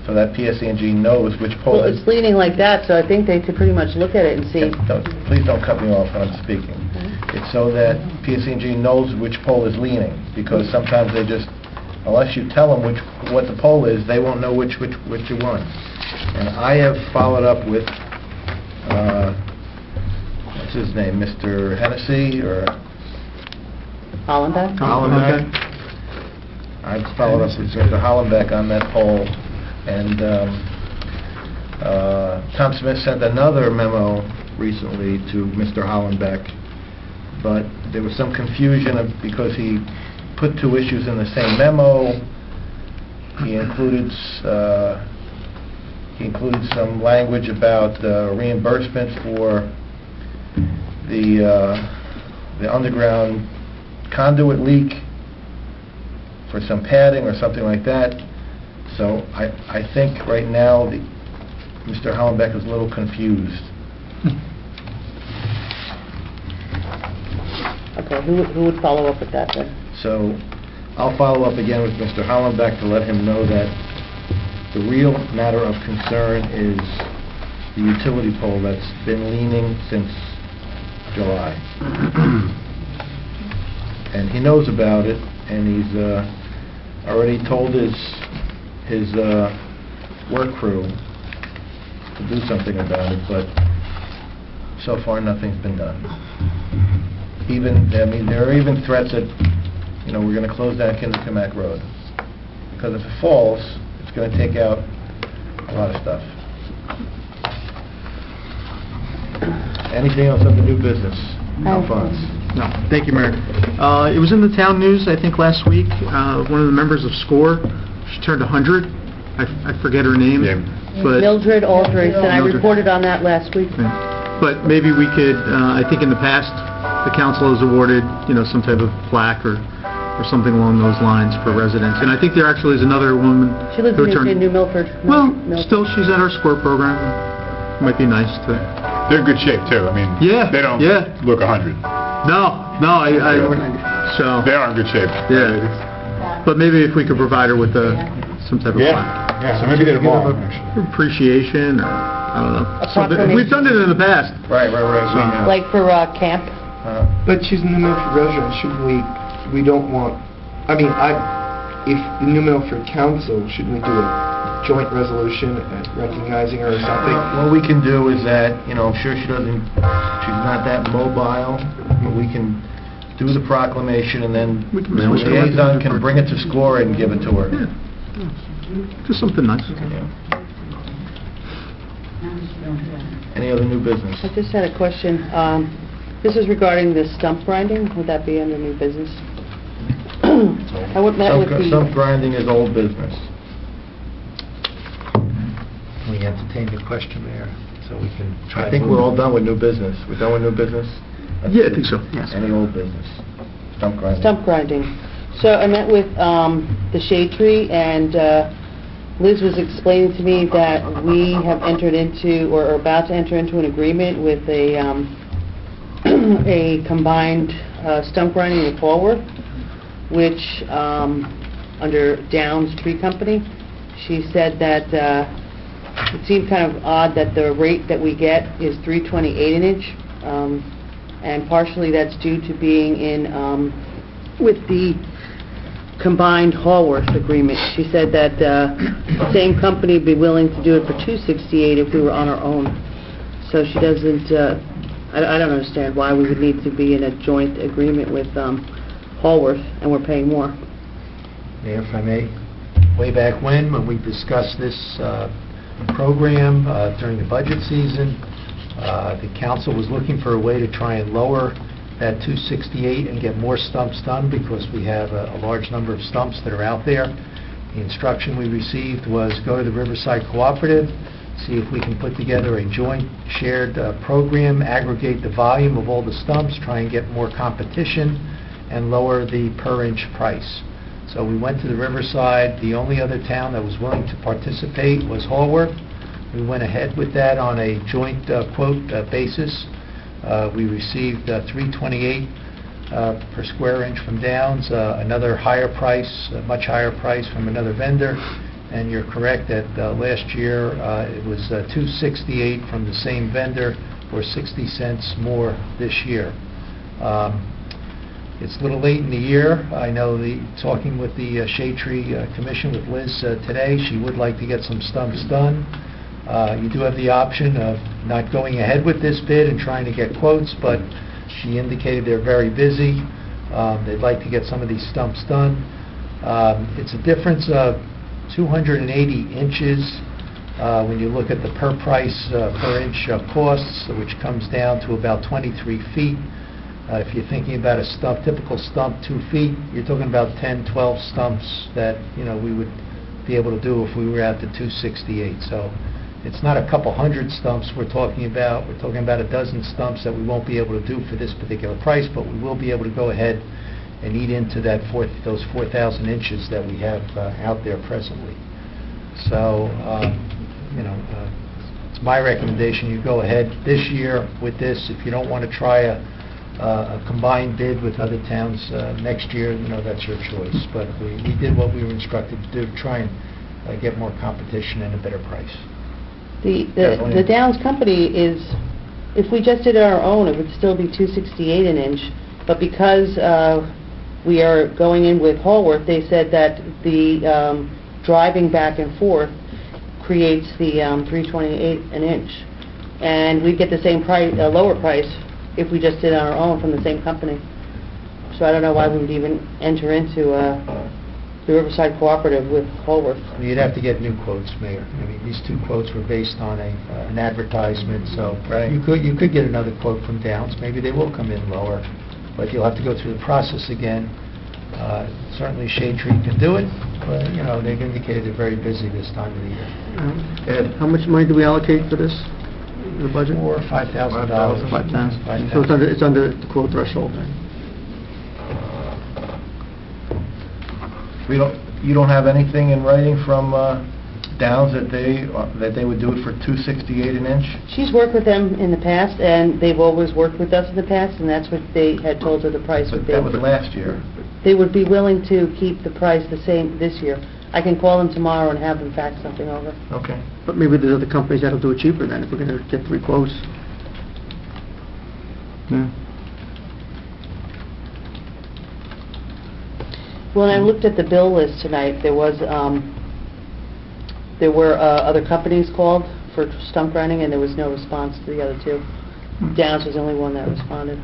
so that PSE&G knows which pole Well, is... it's leaning like that, so I think they could pretty much look at it and see. Please don't cut me off when I'm speaking. It's so that PSE&G knows which pole is leaning, because sometimes they just, unless you tell them what the pole is, they won't know which one. And I have followed up with, what's his name, Mr. Hennessy, or... Hollenbeck? Hollenbeck. I've followed up with Mr. Hollenbeck on that pole, and Tom Smith sent another memo recently to Mr. Hollenbeck, but there was some confusion because he put two issues in the same memo. He included some language about reimbursement for the underground conduit leak for some padding or something like that. So I think right now Mr. Hollenbeck is a little confused. Okay, who would follow up with that then? So I'll follow up again with Mr. Hollenbeck to let him know that the real matter of concern is the utility pole that's been leaning since July. And he knows about it, and he's already told his work crew to do something about it, but so far nothing's been done. There are even threats that, we're going to close down Kinderkmack Road. Because if it falls, it's going to take out a lot of stuff. Anything else on the new business? Alphonse? No, thank you, Mayor. It was in the town news, I think, last week. One of the members of SCORE, she turned 100. I forget her name. Yeah. But Mildred Aldridge, and I Mildred. reported on that last week. But maybe we could, I think in the past, the council has awarded, some type of plaque or something along those lines for residents. And I think there actually is another woman She lives who turned... in New Milford. Well, Milford. still, she's at our SCORE program. It might be nice to... They're in good shape, too. I mean, Yeah, they don't yeah. look 100. No, so... They are in good shape. Yeah. But maybe if we could provide her with some type of plaque. Yeah, so maybe get them all, actually. Appreciation, or, I don't know. Something. Approximation. We've done it in the past. Right. We know. Like for camp? But she's a New Milford resident, shouldn't we don't want, if the New Milford Council, shouldn't we do a joint resolution recognizing her or something? What we can do is that, I'm sure she's not that mobile, but we can do the proclamation, and then We can the switch it around. liaison can bring it to SCORE and give it to her. Just something nice. Any other new business? I just had a question. This is regarding the stump grinding. Would that be under new business? I would met with the... Stump grinding is old business. Can we entertain the question, Mayor, so we can try... I think we're all done with new business. We're done with new business? Yeah, I think so. Yes. Any old business? Stump grinding. Stump grinding. So I met with the Shade Tree, and Liz was explaining to me that we have entered into, or are about to enter into an agreement with a a combined stump grinding with Walworth, which, under Downs Tree Company. She said that it seemed kind of odd that the rate that we get is $3.28 an inch, and partially that's due to being in with the combined Hallworth agreement. She said that the same company would be willing to do it for $2.68 if we were on our own. So she doesn't, I don't understand why we would need to be in a joint agreement with Hallworth and we're paying more. Mayor, if I may, way back when we discussed this program during the budget season, the council was looking for a way to try and lower that 268 and get more stumps done because we have a large number of stumps that are out there. The instruction we received was go to the Riverside Cooperative, see if we can put together a joint shared program, aggregate the volume of all the stumps, try and get more competition, and lower the per inch price. So we went to the Riverside. The only other town that was willing to participate was Hallworth. We went ahead with that on a joint quote basis. We received $3.28 per square inch from Downs, another higher price, a much higher price from another vendor. And you're correct that last year it was $2.68 from the same vendor, or 60 cents more this year. It's a little late in the year. I know talking with the Shade Tree Commission with Liz today, she would like to get some stumps done. You do have the option of not going ahead with this bid and trying to get quotes, but she indicated they're very busy. They'd like to get some of these stumps done. It's a difference of 280 inches when you look at the per inch costs, which comes down to about 23 feet. If you're thinking about a typical stump 2 feet, you're talking about 10, 12 stumps that we would be able to do if we were at the 268. So it's not a couple hundred stumps we're talking about. We're talking about a dozen stumps that we won't be able to do for this particular price, but we will be able to go ahead and eat into those 4,000 inches that we have out there presently. So, it's my recommendation you go ahead this year with this. If you don't want to try a combined bid with other towns next year, that's your choice. But we did what we were instructed to do, try and get more competition and a better price. The Downs company is, if we just did it our own, it would still be $2.68 an inch. But because we are going in with Hallworth, they said that the driving back and forth creates the $3.28 an inch, and we get the same price, lower price, if we just did it on our own from the same company. So I don't know why we would even enter into the Riverside Cooperative with Hallworth. You'd have to get new quotes, Mayor. I mean, these two quotes were based on an advertisement, so Right. you could get another quote from Downs. Maybe they will come in lower, but you'll have to go through the process again. Certainly Shade Tree can do it, but, they've indicated they're very busy this time of the year. Ed, how much money do we allocate for this, the budget? $4,000 or $5,000. $5,000. So it's under the quote threshold then? You don't have anything in writing from Downs that they would do it for $2.68 an inch? She's worked with them in the past, and they've always worked with us in the past, and that's what they had told her the price would But be. that was last year. They would be willing to keep the price the same this year. I can call them tomorrow and have them fax something over. Okay. But maybe there's other companies that'll do it cheaper then, if we're going to get 3 quotes. Yeah. When I looked at the bill list tonight, there were other companies called for stump grinding, and there was no response to the other two. Downs was the only one that responded.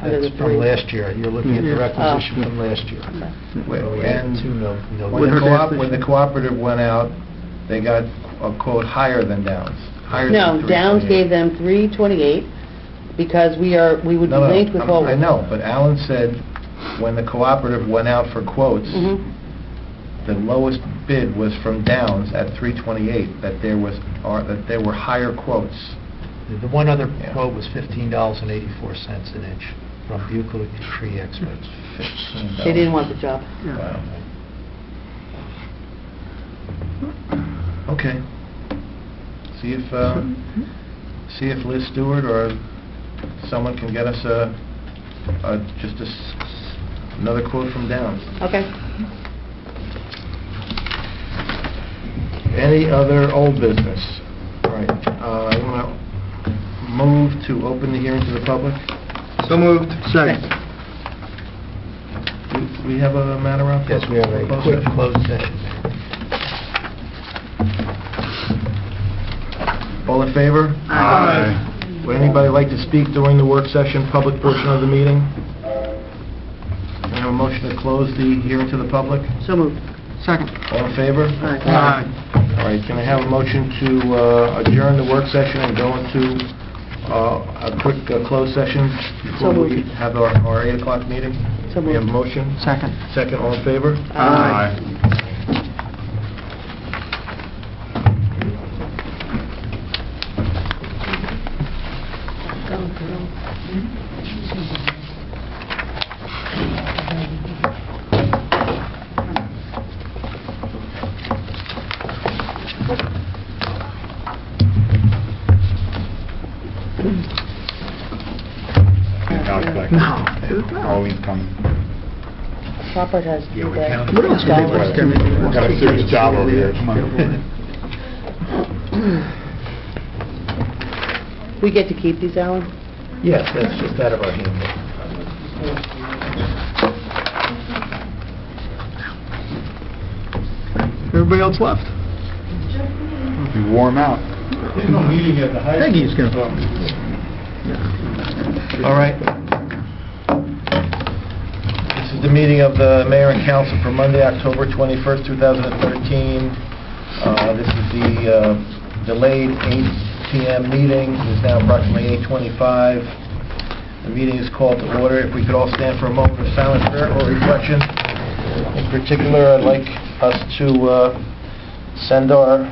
Out of the That's from three. last year. You're looking at the Yeah. requisition from last year. And When when the cooperative went out, they got a quote higher than Downs. Higher No, than Downs 328. gave them 328 because we would be No, no, linked with what... I know, but Alan said when the cooperative went out for quotes, Mhm. the lowest bid was from Downs at 328, that there were higher quotes. The one other Yeah. quote was $15.84 an inch from Bucla Tree Experts. $15. They didn't want the job. Wow. Okay. See if Liz Stewart or someone can get us another quote from Downs. Okay. Any other old business? All right. I want to move to open the hearing to the public. So moved. Second. Do we have a matter on? Yes, we have a closed quick session? closed session. All in favor? Aye. Would anybody like to speak during the work session, public portion of the meeting? Can I have a motion to close the hearing to the public? So moved. Second. All in favor? Aye. All right, can I have a motion to adjourn the work session and go into a quick closed session before So we moved. have our 8 o'clock meeting? So We have a moved. motion? Second. Second, all in favor? Aye. Always coming. Crawford has... Yeah, we the- counted. What else can we Golf. do? Got a serious job over here. Come on. We get to keep these, Alan? Yes, that's just out of our handbook. Everybody else left. You warm out. Peggy's gonna... All right. This is the meeting of the mayor and council for Monday, October 21st, 2013. This is the delayed 8 p.m. meeting. It is now approximately 8:25. The meeting is called to order. If we could all stand for a moment of silent prayer or reflection. In particular, I'd like us to send our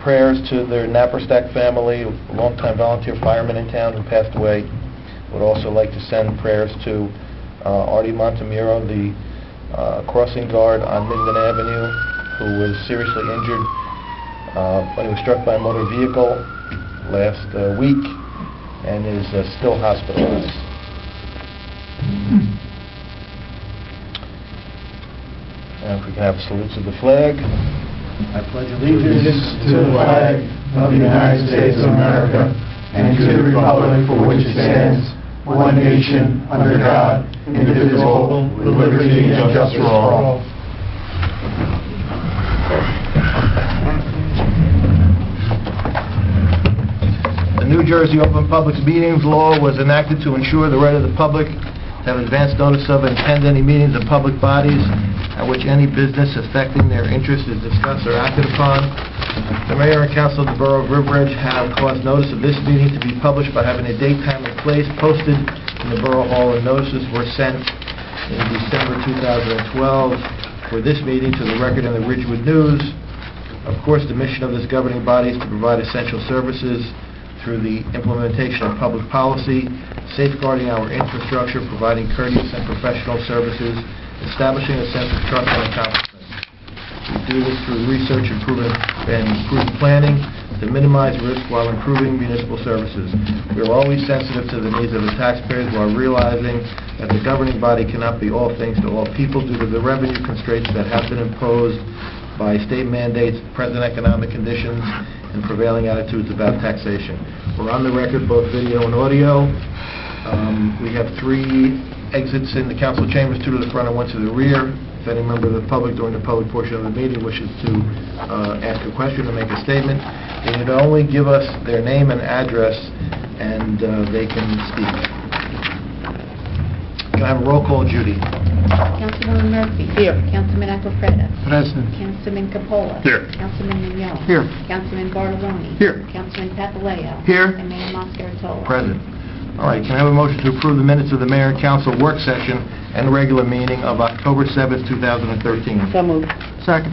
prayers to the Napperstack family, a longtime volunteer fireman in town who passed away. Would also like to send prayers to Artie Montemuro, the crossing guard on Minden Avenue, who was seriously injured when he was struck by a motor vehicle last week and is still hospitalized. And if we can have salutes of the flag. I pledge allegiance to the flag of the United States of America and to the republic for which it stands, one nation, under God, indivisible, with liberty and justice for all. The New Jersey Open Public Meetings Law was enacted to ensure the right of the public to have advance notice of and attend any meetings of public bodies at which any business affecting their interest is discussed or acted upon. The mayor and council of the borough of Riverbridge have caused notice of this meeting to be published by having a date, time, and place posted in the borough hall, and notices were sent in December 2012 for this meeting to the Record and the Ridgewood News. Of course, the mission of this governing body is to provide essential services through the implementation of public policy, safeguarding our infrastructure, providing courteous and professional services, establishing a sense of trust and accomplishment. We do this through research, improvement, and improved planning to minimize risk while improving municipal services. We are always sensitive to the needs of the taxpayers while realizing that the governing body cannot be all things to all people due to the revenue constraints that have been imposed by state mandates, present economic conditions, and prevailing attitudes about taxation. We're on the record, both video and audio. We have 3 exits in the council chambers, 2 to the front and 1 to the rear. If any member of the public during the public portion of the meeting wishes to ask a question or make a statement, they need to only give us their name and address, and they can speak. Can I have a roll call, Judy? Councilwoman Murphy. Here. Councilman Aquafredo. Present. Councilman Capola. Here. Councilman Mignon. Here. Councilman Bartoloni. Here. Councilman Papaleo. Here. And Mayor Moscaratola. Present. All right, can I have a motion to approve the minutes of the mayor and council work session and regular meeting of October 7th, 2013? So moved. Second.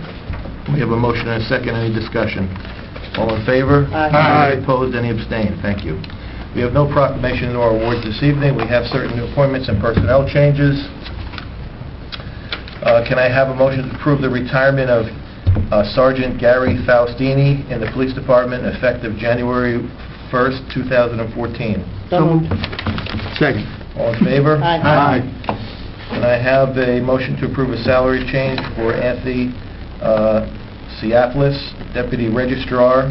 We have a motion and a second. Any discussion? All in favor? Aye. Any opposed? Any abstained? Thank you. We have no proclamation nor awards this evening. We have certain new appointments and personnel changes. Can I have a motion to approve the retirement of Sergeant Gary Faustini in the Police Department effective January 1st, 2014? So moved. Second. All in favor? Aye. Can I have a motion to approve a salary change for Anthony Ciapolis, Deputy Registrar,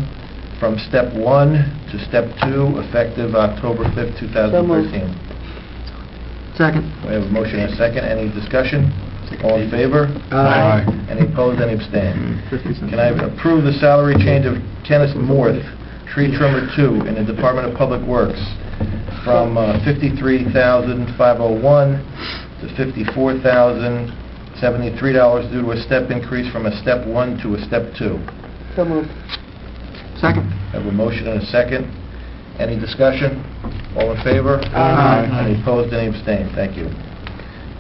from Step 1 to Step 2, effective October 5th, 2013? Second. We have a motion and a second. Any discussion? All in favor? Aye. Any opposed? Any abstained? Can I approve the salary change of Kenneth Morth, Tree Trimmer 2, in the Department of Public Works, from $53,501 to $54,073 due to a step increase from a Step 1 to a Step 2? So moved. Second. I have a motion and a second. Any discussion? All in favor? Aye. Any opposed? Any abstained? Thank you.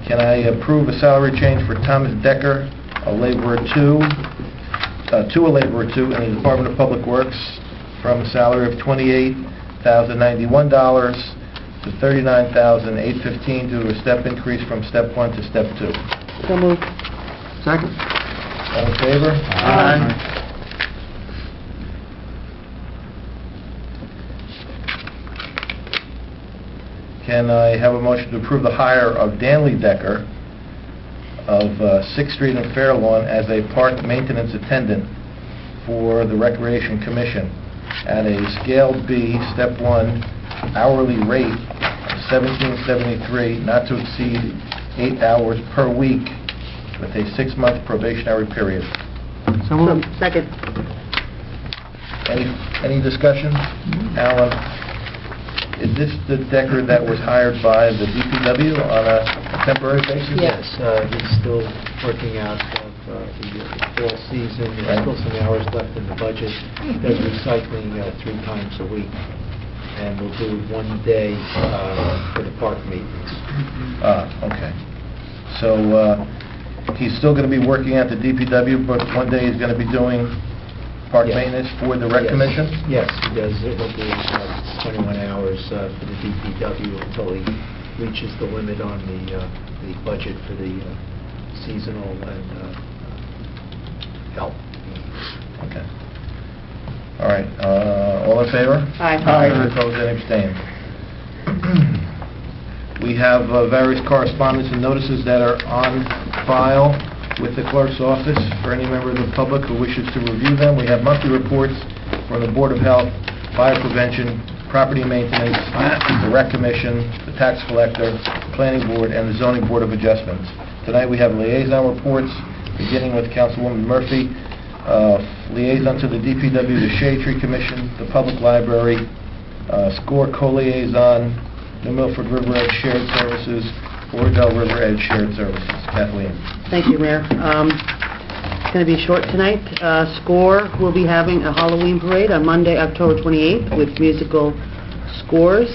Can I approve a salary change for Thomas Decker, a laborer 2, to a laborer 2 in the Department of Public Works, from a salary of $28,091 to $39,815 due to a step increase from Step 1 to Step 2? So moved. Second. All in favor? Aye. Can I have a motion to approve the hire of Danley Decker of 6th Street and Fairlawn as a park maintenance attendant for the Recreation Commission at a Scale B, Step 1, hourly rate of $17.73, not to exceed 8 hours per week, with a 6-month probationary period? So moved. Second. Any discussion? Alan? Is this the Decker that was hired by the DPW on a temporary basis? Yes. He's still working out of the fall season. There's still some hours left in the budget. Does recycling 3 times a week, and we'll do 1 day for the park maintenance. Okay. So, he's still going to be working at the DPW, but 1 day he's going to be doing park Yes. maintenance for the Rec Commission? Yes, he does. He'll do 21 hours for the DPW until he reaches the limit on the budget for the seasonal and help. Okay. All right, all in favor? Aye. Any opposed, any abstained? We have various correspondence and notices that are on file with the clerk's office for any member of the public who wishes to review them. We have monthly reports from the Board of Health, Fire Prevention, Property Maintenance, the Rec Commission, the Tax Collector, Planning Board, and the Zoning Board of Adjustments. Tonight we have liaison reports, beginning with Councilwoman Murphy, liaison to the DPW, the Shade Tree Commission, the Public Library, SCORE co-liaison, New Milford River Edge Shared Services, Oradell River Edge Shared Services. Kathleen. Thank you, Mayor. It's going to be short tonight. SCORE will be having a Halloween parade on Monday, October 28th, with musical scores.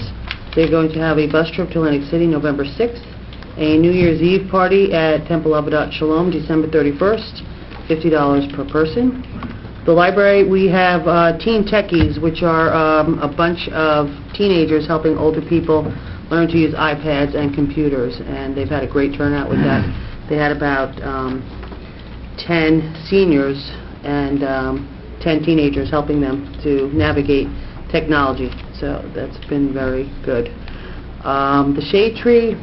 They're going to have a bus trip to Atlantic City November 6th, a New Year's Eve party at Temple Abadat Shalom December 31st, $50 per person. The library, we have Teen Techies, which are a bunch of teenagers helping older people learn to use iPads and computers, and they've had a great turnout with that. They had about 10 seniors and 10 teenagers helping them to navigate technology, so that's been very good. The Shade Tree,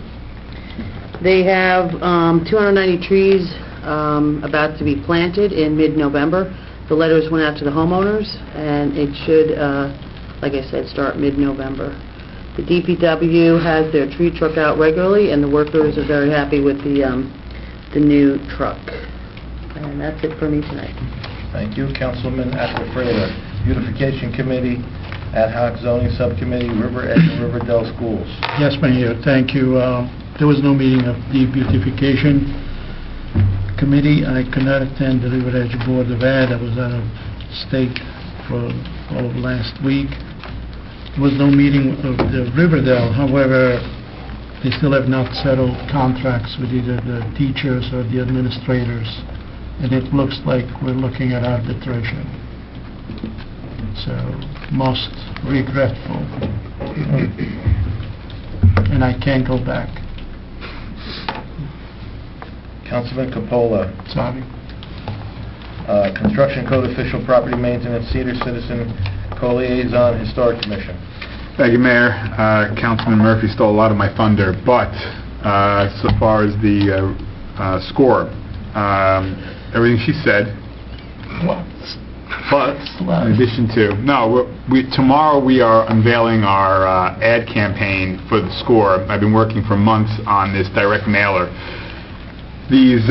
they have 290 trees about to be planted in mid-November. The letters went out to the homeowners, and it should, like I said, start mid-November. The DPW has their tree truck out regularly, and the workers are very happy with the new truck. And that's it for me tonight. Thank you. Councilman Acquafredo. Beautification Committee, Ad hoc Zoning Subcommittee, River Edge and Riverdale Schools. Yes, Mayor, thank you. There was no meeting of the Beautification Committee. I could not attend the River Edge Board of Ed. I was out of state for all of last week. There was no meeting of the Riverdale. However, they still have not settled contracts with either the teachers or the administrators, and it looks like we're looking at arbitration. So, most regretful. And I can't go back. Councilman Coppola. Sorry. Construction Code Official, Property Maintenance, Senior Citizen Co-Liaison, Historic Commission. Thank you, Mayor. Councilman Murphy stole a lot of my thunder, but so far as the score, everything she said, but in addition to, tomorrow we are unveiling our ad campaign for the score. I've been working for months on this direct mailer. These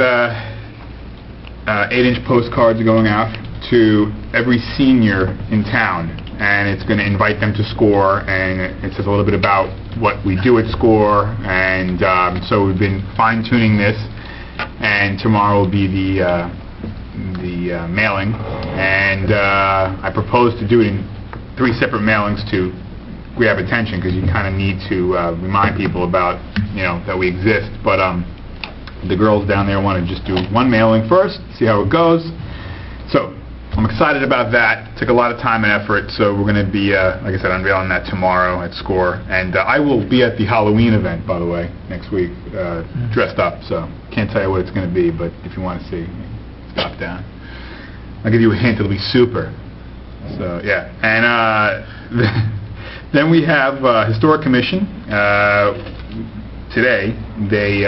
8-inch postcards are going out to every senior in town, and it's going to invite them to SCORE, and it says a little bit about what we do at SCORE, and so we've been fine-tuning this, and tomorrow will be the mailing, and I propose to do it in 3 separate mailings to grab attention, because you kind of need to remind people about, that we exist, but the girls down there want to just do one mailing first, see how it goes. So I'm excited about that. Took a lot of time and effort, so we're going to be, like I said, unveiling that tomorrow at SCORE. And I will be at the Halloween event, by the way, next week, dressed up. So can't tell you what it's going to be, but if you want to see, stop down. I'll give you a hint, it'll be super. So, yeah. And then we have Historic Commission. Today, they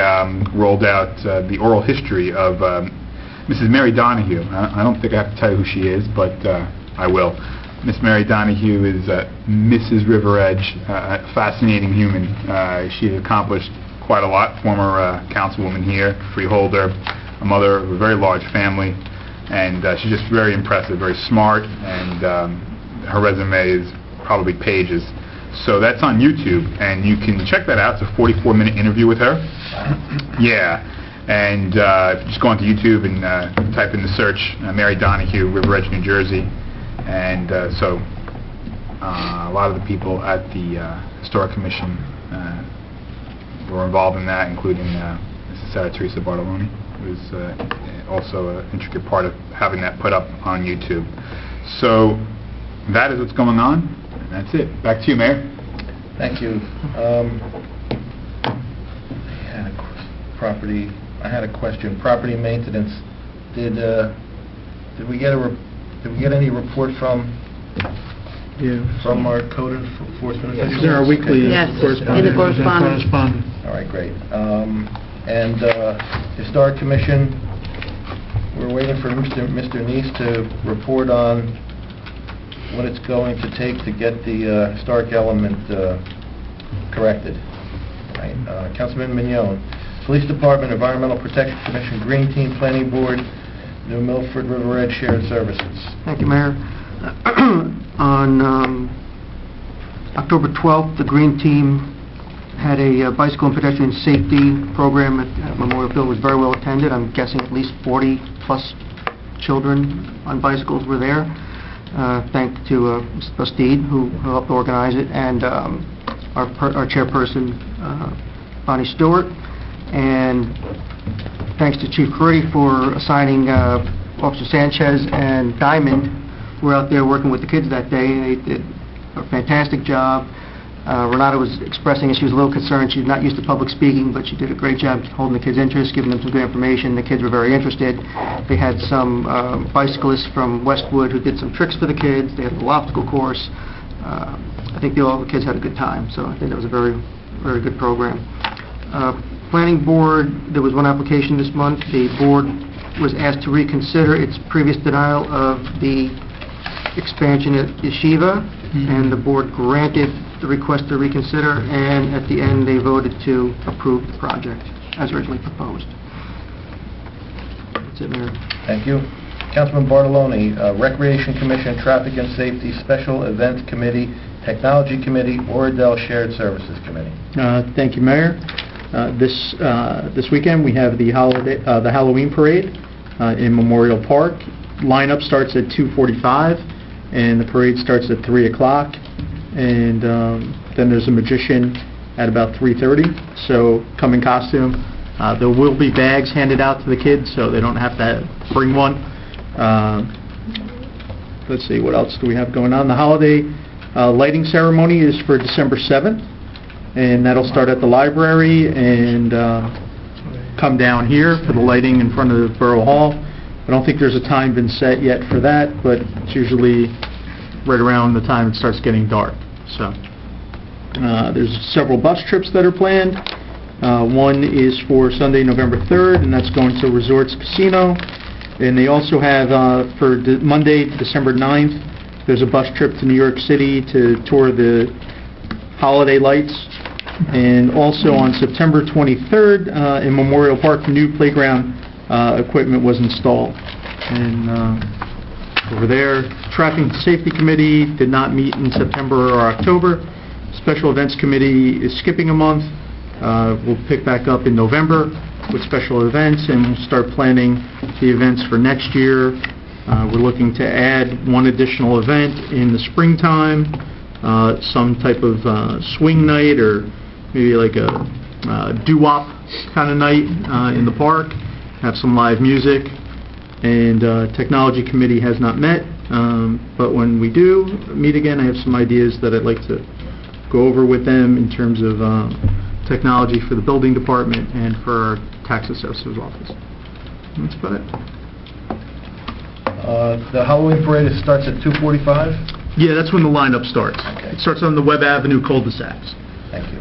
rolled out the oral history of Mrs. Mary Donahue. I don't think I have to tell you who she is, but I will. Miss Mary Donahue is Mrs. River Edge, a fascinating human. She has accomplished quite a lot. Former councilwoman here, freeholder, a mother of a very large family, and she's just very impressive, very smart, and her resume is probably pages. So that's on YouTube, and you can check that out. It's a 44-minute interview with her. Yeah, and if you just go onto YouTube and type in the search, Mary Donahue, River Edge, New Jersey, and so a lot of the people at the Historic Commission were involved in that, including Mrs. Sarah Teresa Bartoloni, who was also an intricate part of having that put up on YouTube. So that is what's going on. That's it. Back to you, Mayor. Thank you. I had a question. Property maintenance. Did we get any report from our code enforcement officials? There are weekly Yes, correspondence. in the correspondence. All right, great. And Historic Commission, we're waiting for Mr. Neese to report on what it's going to take to get the historic element corrected. Right. Councilman Mignon. Police Department, Environmental Protection Commission, Green Team, Planning Board, New Milford, River Edge Shared Services. Thank you, Mayor. On October 12th, the Green Team had a bicycle and pedestrian safety program at Memorial Field. It was very well attended. I'm guessing at least 40-plus children on bicycles were there. Thanks to Ms. Bastide, who helped organize it, and our chairperson, Bonnie Stewart, and thanks to Chief Curry for assigning Officer Sanchez and Diamond, who were out there working with the kids that day. They did a fantastic job. Renata was expressing that she was a little concerned. She's not used to public speaking, but she did a great job holding the kids' interest, giving them some good information. The kids were very interested. They had some bicyclists from Westwood who did some tricks for the kids. They had a little obstacle course. I think all the kids had a good time, so I think that was a very, very good program. Planning Board, there was one application this month. The board was asked to reconsider its previous denial of the expansion at Yeshiva, and the board granted the request to reconsider, and at the end, they voted to approve the project as originally proposed. That's it, Mayor. Thank you. Councilman Bartoloni, Recreation Commission, Traffic and Safety, Special Events Committee, Technology Committee, Oradell Shared Services Committee. Thank you, Mayor. This weekend, we have the Halloween parade in Memorial Park. Lineup starts at 2:45, and the parade starts at 3 o'clock. And then there's a magician at about 3:30. So come in costume. There will be bags handed out to the kids, so they don't have to bring one. Let's see, what else do we have going on? The holiday lighting ceremony is for December 7th, and that'll start at the library and come down here for the lighting in front of the Borough Hall. I don't think there's a time been set yet for that, but it's usually right around the time it starts getting dark. So there's several bus trips that are planned. One is for Sunday, November 3rd, and that's going to Resorts Casino. And they also have, for Monday, December 9th, there's a bus trip to New York City to tour the holiday lights. And also on September 23rd, in Memorial Park, new playground equipment was installed. And over there, Traffic and Safety Committee did not meet in September or October. Special Events Committee is skipping a month. We'll pick back up in November with special events, and we'll start planning the events for next year. We're looking to add one additional event in the springtime, some type of swing night, or maybe like a doo-wop kind of night in the park, have some live music. And Technology Committee has not met, but when we do meet again, I have some ideas that I'd like to go over with them in terms of technology for the building department and for our tax assessor's office. That's about it. The Halloween parade starts at 2:45? Yeah, that's when the lineup starts. Okay. It starts on the Webb Avenue cul-de-sacs. Thank you.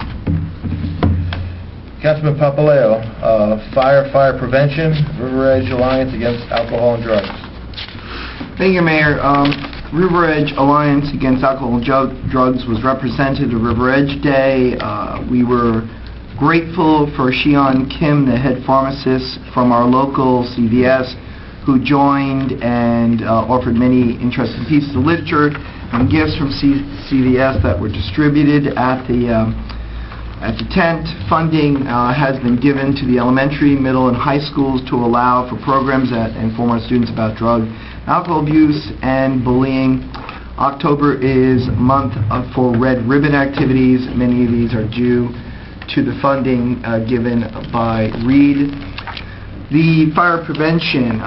Councilman Papaleo, fire prevention, River Edge Alliance Against Alcohol and Drugs. Thank you, Mayor. River Edge Alliance Against Alcohol and Drugs was represented at River Edge Day. We were grateful for Shion Kim, the head pharmacist from our local CVS, who joined and offered many interesting pieces of literature and gifts from CVS that were distributed at the tent. Funding has been given to the elementary, middle, and high schools to allow for programs that inform our students about drug, alcohol abuse, and bullying. October is a month for Red Ribbon activities. Many of these are due to the funding given by READ. The fire prevention,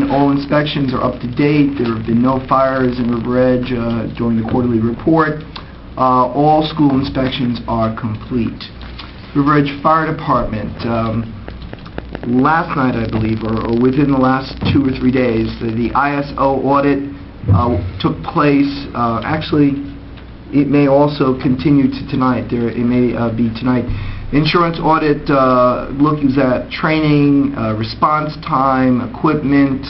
all inspections are up to date. There have been no fires in River Edge during the quarterly report. All school inspections are complete. River Edge Fire Department, last night, I believe, or within the last 2 or 3 days, the ISO audit took place. Actually, it may also continue to tonight. It may be tonight. Insurance audit looks at training, response time, equipment,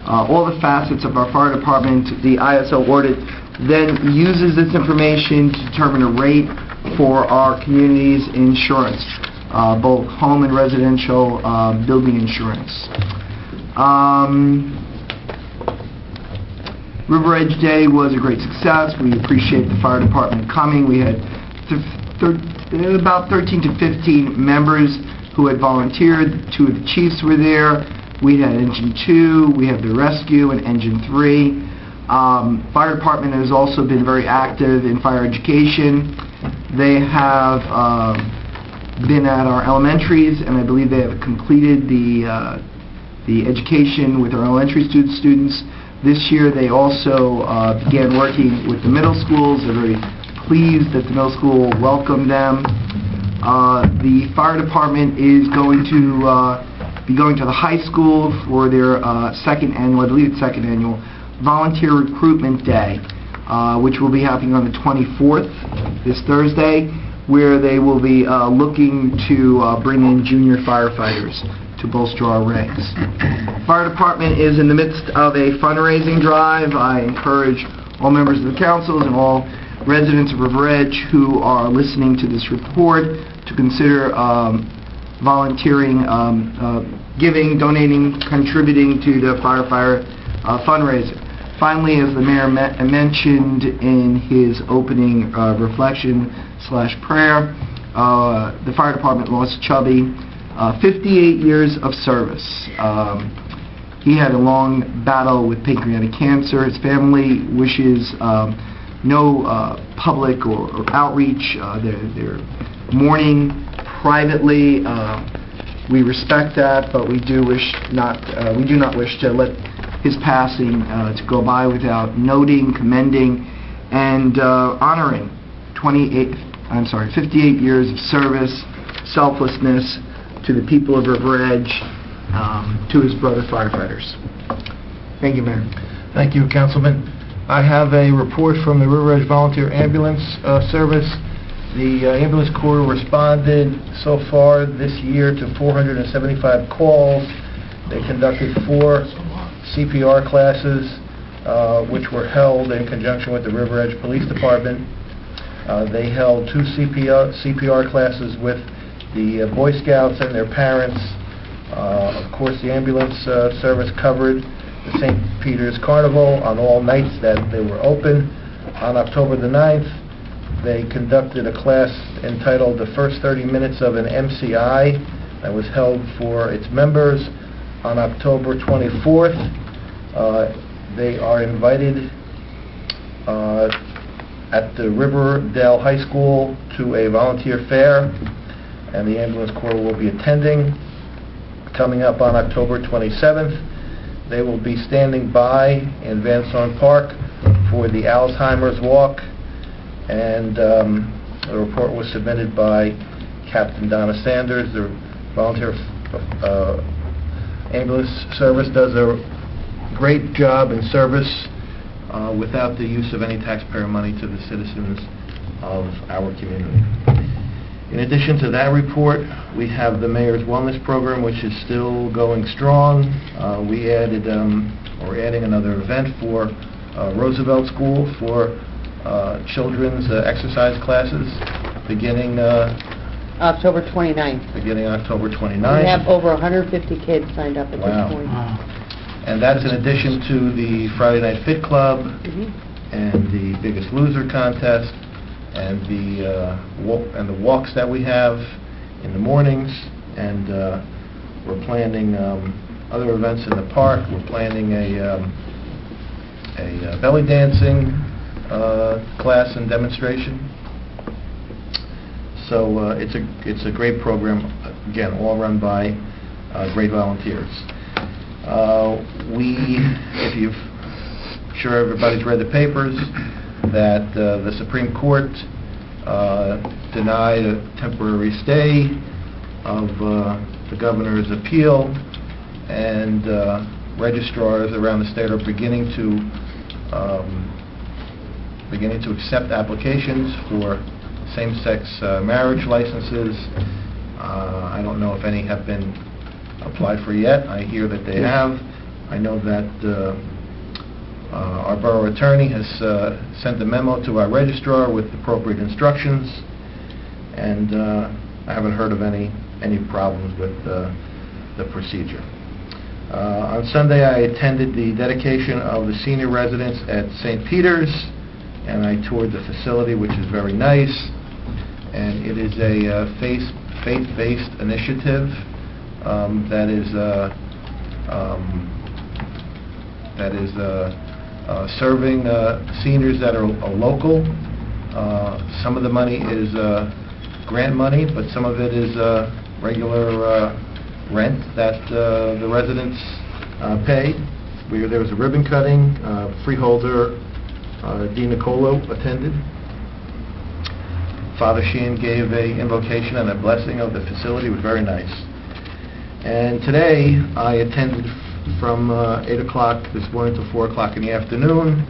all the facets of our fire department. The ISO audit then uses this information to determine a rate for our community's insurance, both home and residential building insurance. River Edge Day was a great success. We appreciate the fire department coming. We had about 13 to 15 members who had volunteered. 2 of the chiefs were there. We had Engine 2, we have the rescue, and Engine 3. Fire department has also been very active in fire education. They have been at our elementaries, and I believe they have completed the education with our elementary students. This year they also began working with the middle schools. They're very pleased that the middle school welcomed them. The fire department is going to be going to the high school for their second annual Volunteer Recruitment Day, which will be happening on the 24th, this Thursday, where they will be looking to bring in junior firefighters to bolster our ranks. Fire department is in the midst of a fundraising drive. I encourage all members of the councils and all residents of River Edge who are listening to this report to consider volunteering, giving, donating, contributing to the firefighter fundraiser. Finally, as the mayor mentioned in his opening reflection/prayer, the fire department lost Chubby, 58 years of service. He had a long battle with pancreatic cancer. His family wishes no public or outreach. They're mourning privately. We respect that, but we do not wish to let his passing to go by without noting, commending, and honoring 58 years of service, selflessness to the people of River Edge, to his brother firefighters. Thank you, Mayor. Thank you, Councilman. I have a report from the River Edge Volunteer Ambulance Service. The ambulance corps responded so far this year to 475 calls. They conducted 4 CPR classes, which were held in conjunction with the River Edge Police Department. They held 2 CPR classes with the Boy Scouts and their parents. Of course, the ambulance service covered the St. Peter's Carnival on all nights that they were open. On October the 9th, they conducted a class entitled The First 30 Minutes of an MCI that was held for its members. On October 24th, they are invited at the Riverdale High School to a volunteer fair, and the ambulance corps will be attending. Coming up on October 27th, they will be standing by in Van Zorn Park for the Alzheimer's Walk, and the report was submitted by Captain Donna Sanders. The volunteer ambulance service does a great job in service without the use of any taxpayer money to the citizens of our community. In addition to that report, we have the Mayor's Wellness Program, which is still going strong. We're adding another event for Roosevelt School for children's exercise classes beginning October 29th. beginning October 29th. We have over 150 kids signed up at Wow. this point. And that's in addition to the Friday Night Fit Club and the Biggest Loser contest and the walks that we have in the mornings. And we're planning other events in the park. We're planning a belly dancing class and demonstration. So it's a great program, again, all run by great volunteers. Sure everybody's read the papers that the Supreme Court denied a temporary stay of the governor's appeal, and registrars around the state are beginning to accept applications for same-sex marriage licenses. I don't know if any have been applied for yet. I hear that they have. I know that our borough attorney has sent a memo to our registrar with appropriate instructions, and I haven't heard of any problems with the procedure. On Sunday, I attended the dedication of the senior residence at St. Peter's, and I toured the facility, which is very nice. And it is a faith-based initiative that is serving seniors that are local. Some of the money is grant money, but some of it is regular rent that the residents pay. There was a ribbon cutting. Freeholder Dean Nicolo attended. Father Sheehan gave an invocation and a blessing of the facility. It was very nice. And today I attended from 8 o'clock this morning to 4 o'clock in the afternoon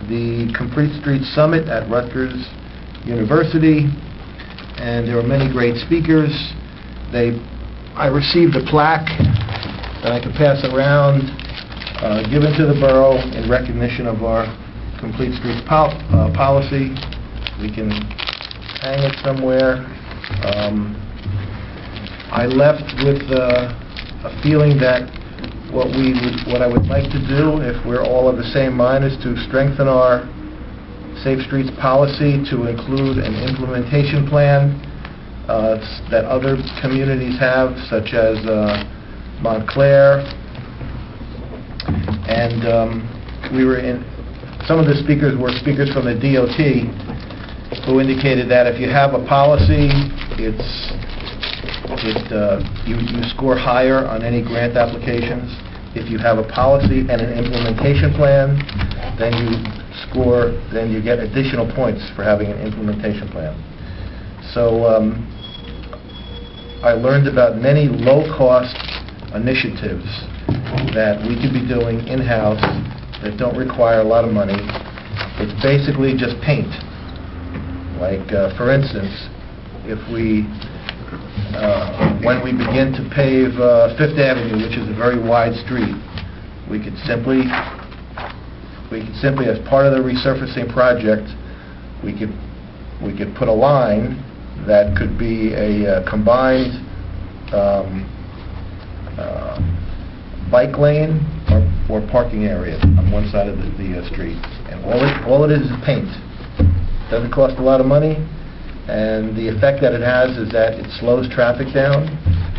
the Complete Street Summit at Rutgers University, and there were many great speakers. I received a plaque that I could pass around, given to the borough in recognition of our Complete Streets policy. We can hang it somewhere. I left with a feeling that what I would like to do, if we're all of the same mind, is to strengthen our Safe Streets policy to include an implementation plan that other communities have, such as Montclair. And some of the speakers were speakers from the DOT who indicated that if you have a policy, you score higher on any grant applications. If you have a policy and an implementation plan, then you get additional points for having an implementation plan. So I learned about many low-cost initiatives that we could be doing in-house that don't require a lot of money. It's basically just paint. Like, for instance, when we begin to pave Fifth Avenue, which is a very wide street, we could simply, as part of the resurfacing project, we could put a line that could be a combined bike lane or parking area on one side of the street. And all it is paint. Doesn't cost a lot of money, and the effect that it has is that it slows traffic down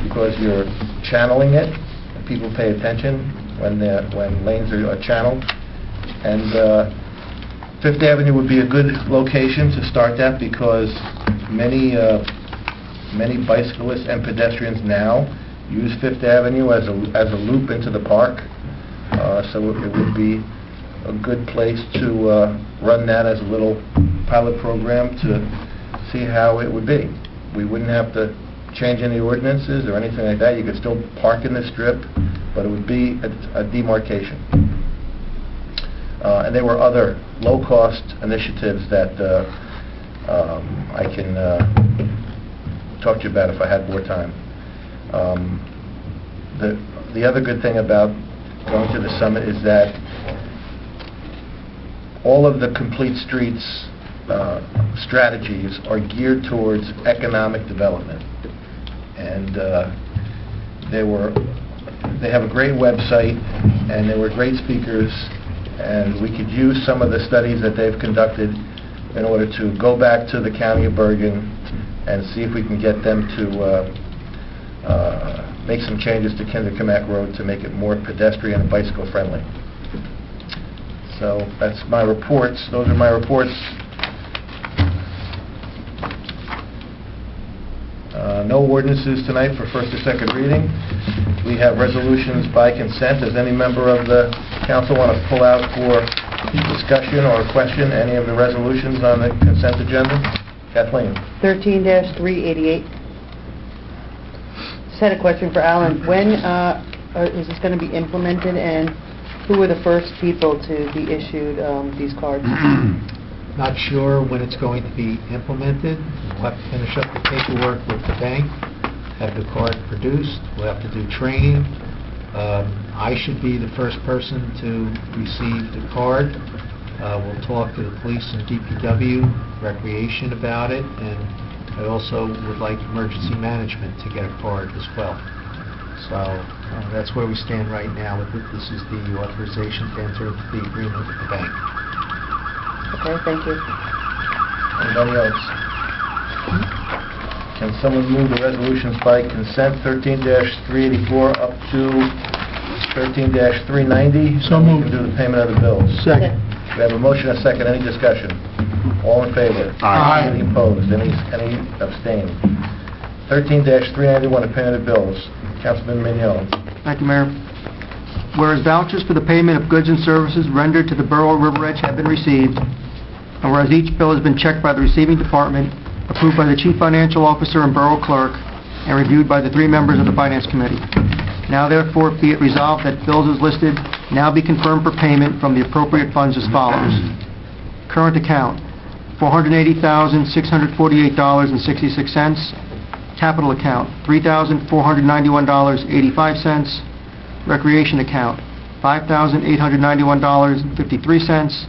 because you're channeling it, and people pay attention when lanes are channeled. And Fifth Avenue would be a good location to start that because many bicyclists and pedestrians now use Fifth Avenue as a loop into the park. So it would be a good place to run that as a little pilot program to see how it would be. We wouldn't have to change any ordinances or anything like that. You could still park in the strip, but it would be a demarcation. And there were other low-cost initiatives that I can talk to you about if I had more time. The other good thing about going to the summit is that all of the Complete Streets strategies are geared towards economic development. And they have a great website, and they were great speakers, and we could use some of the studies that they've conducted in order to go back to the County of Bergen and see if we can get them to make some changes to Kinderkamak Road to make it more pedestrian and bicycle friendly. So that's my reports. Those are my reports. No ordinances tonight for first or second reading. We have resolutions by consent. Does any member of the council want to pull out for discussion or question any of the resolutions on the consent agenda? Kathleen. 13-388. Just had a question for Alan. When is this going to be implemented, and who were the first people to be issued these cards? Not sure when it's going to be implemented. We'll have to finish up the paperwork with the bank, have the card produced. We'll have to do training. I should be the first person to receive the card. We'll talk to the police and DPW, recreation about it, and I also would like emergency management to get a card as well. So that's where we stand right now. This is the authorization to enter into the agreement with the bank. Okay, thank you. Anybody else? Can someone move the resolutions by consent 13-384 up to 13-390? So We can moved. do the payment of the bills. Second. We have a motion and a second. Any discussion? All in favor? Aye. Any opposed? Any abstained? 13-391, the payment of bills. Councilman Mignon. Thank you, Mayor. Whereas vouchers for the payment of goods and services rendered to the Borough of River Edge have been received, and whereas each bill has been checked by the receiving department, approved by the Chief Financial Officer and Borough Clerk, and reviewed by the 3 members of the Finance Committee. Now therefore be it resolved that bills as listed now be confirmed for payment from the appropriate funds as follows. Current account, $480,648.66. Capital account, $3,491.85. Recreation account, $5,891.53.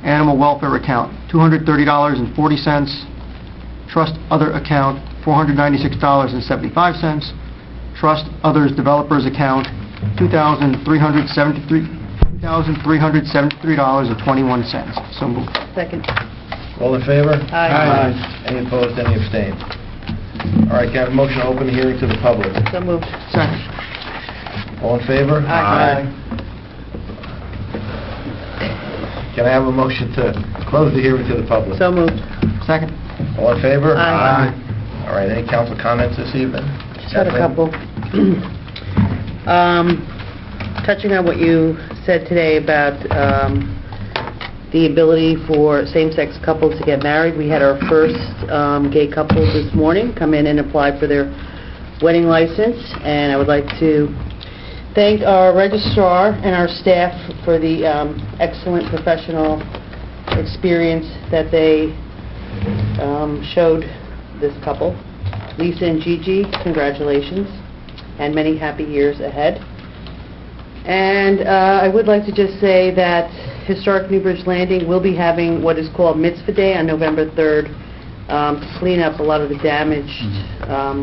animal welfare account, $230.40. Trust other account, $496.75. Trust others developers account, $2,373.21. So moved. Second. All in favor? Aye. Any opposed, any abstained? All right, can I have a motion to open the hearing to the public? So moved. Second. All in favor? Aye. Can I have a motion to close the hearing to the public? So moved. Second. All in favor? Aye. All right, any council comments this evening? Just had a Kathleen? couple. Touching on what you said today about the ability for same-sex couples to get married, we had our first gay couple this morning come in and apply for their wedding license, and I would like to thank our registrar and our staff for the excellent professional experience that they showed this couple. Lisa and Gigi, congratulations, and many happy years ahead. And I would like to just say that Historic Newbridge Landing will be having what is called Mitzvah Day on November 3rd to clean up a lot of the damaged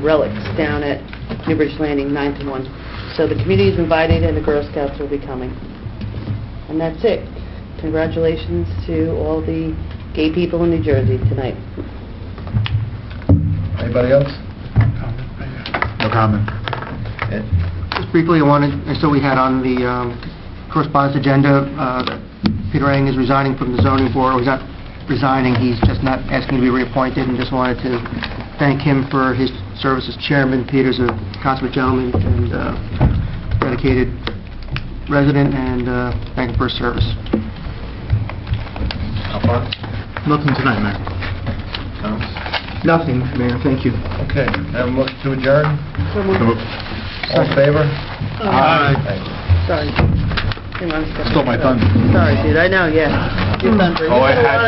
relics down at Newbridge Landing 9 to 1. So the community is invited and the Girl Scouts will be coming. And that's it. Congratulations to all the gay people in New Jersey tonight. Anybody else? No comment. Just briefly, so we had on the correspondence agenda that Peter Eng is resigning from the zoning board. Or he's not resigning, he's just not asking to be reappointed, and just wanted to thank him for his service as chairman. Peter's a consummate gentleman and dedicated resident, and thank him for his service. Alphonse? Nothing tonight, Mayor. Tom? Nothing, Mayor, thank you. Okay, can I have a motion to adjourn? So moved. All in favor? Aye. Thank you. Sorry. Hang on a second. Stole my thunder. Sorry, dude, I know, yeah. You're thundering. Oh, I You got a had- lot of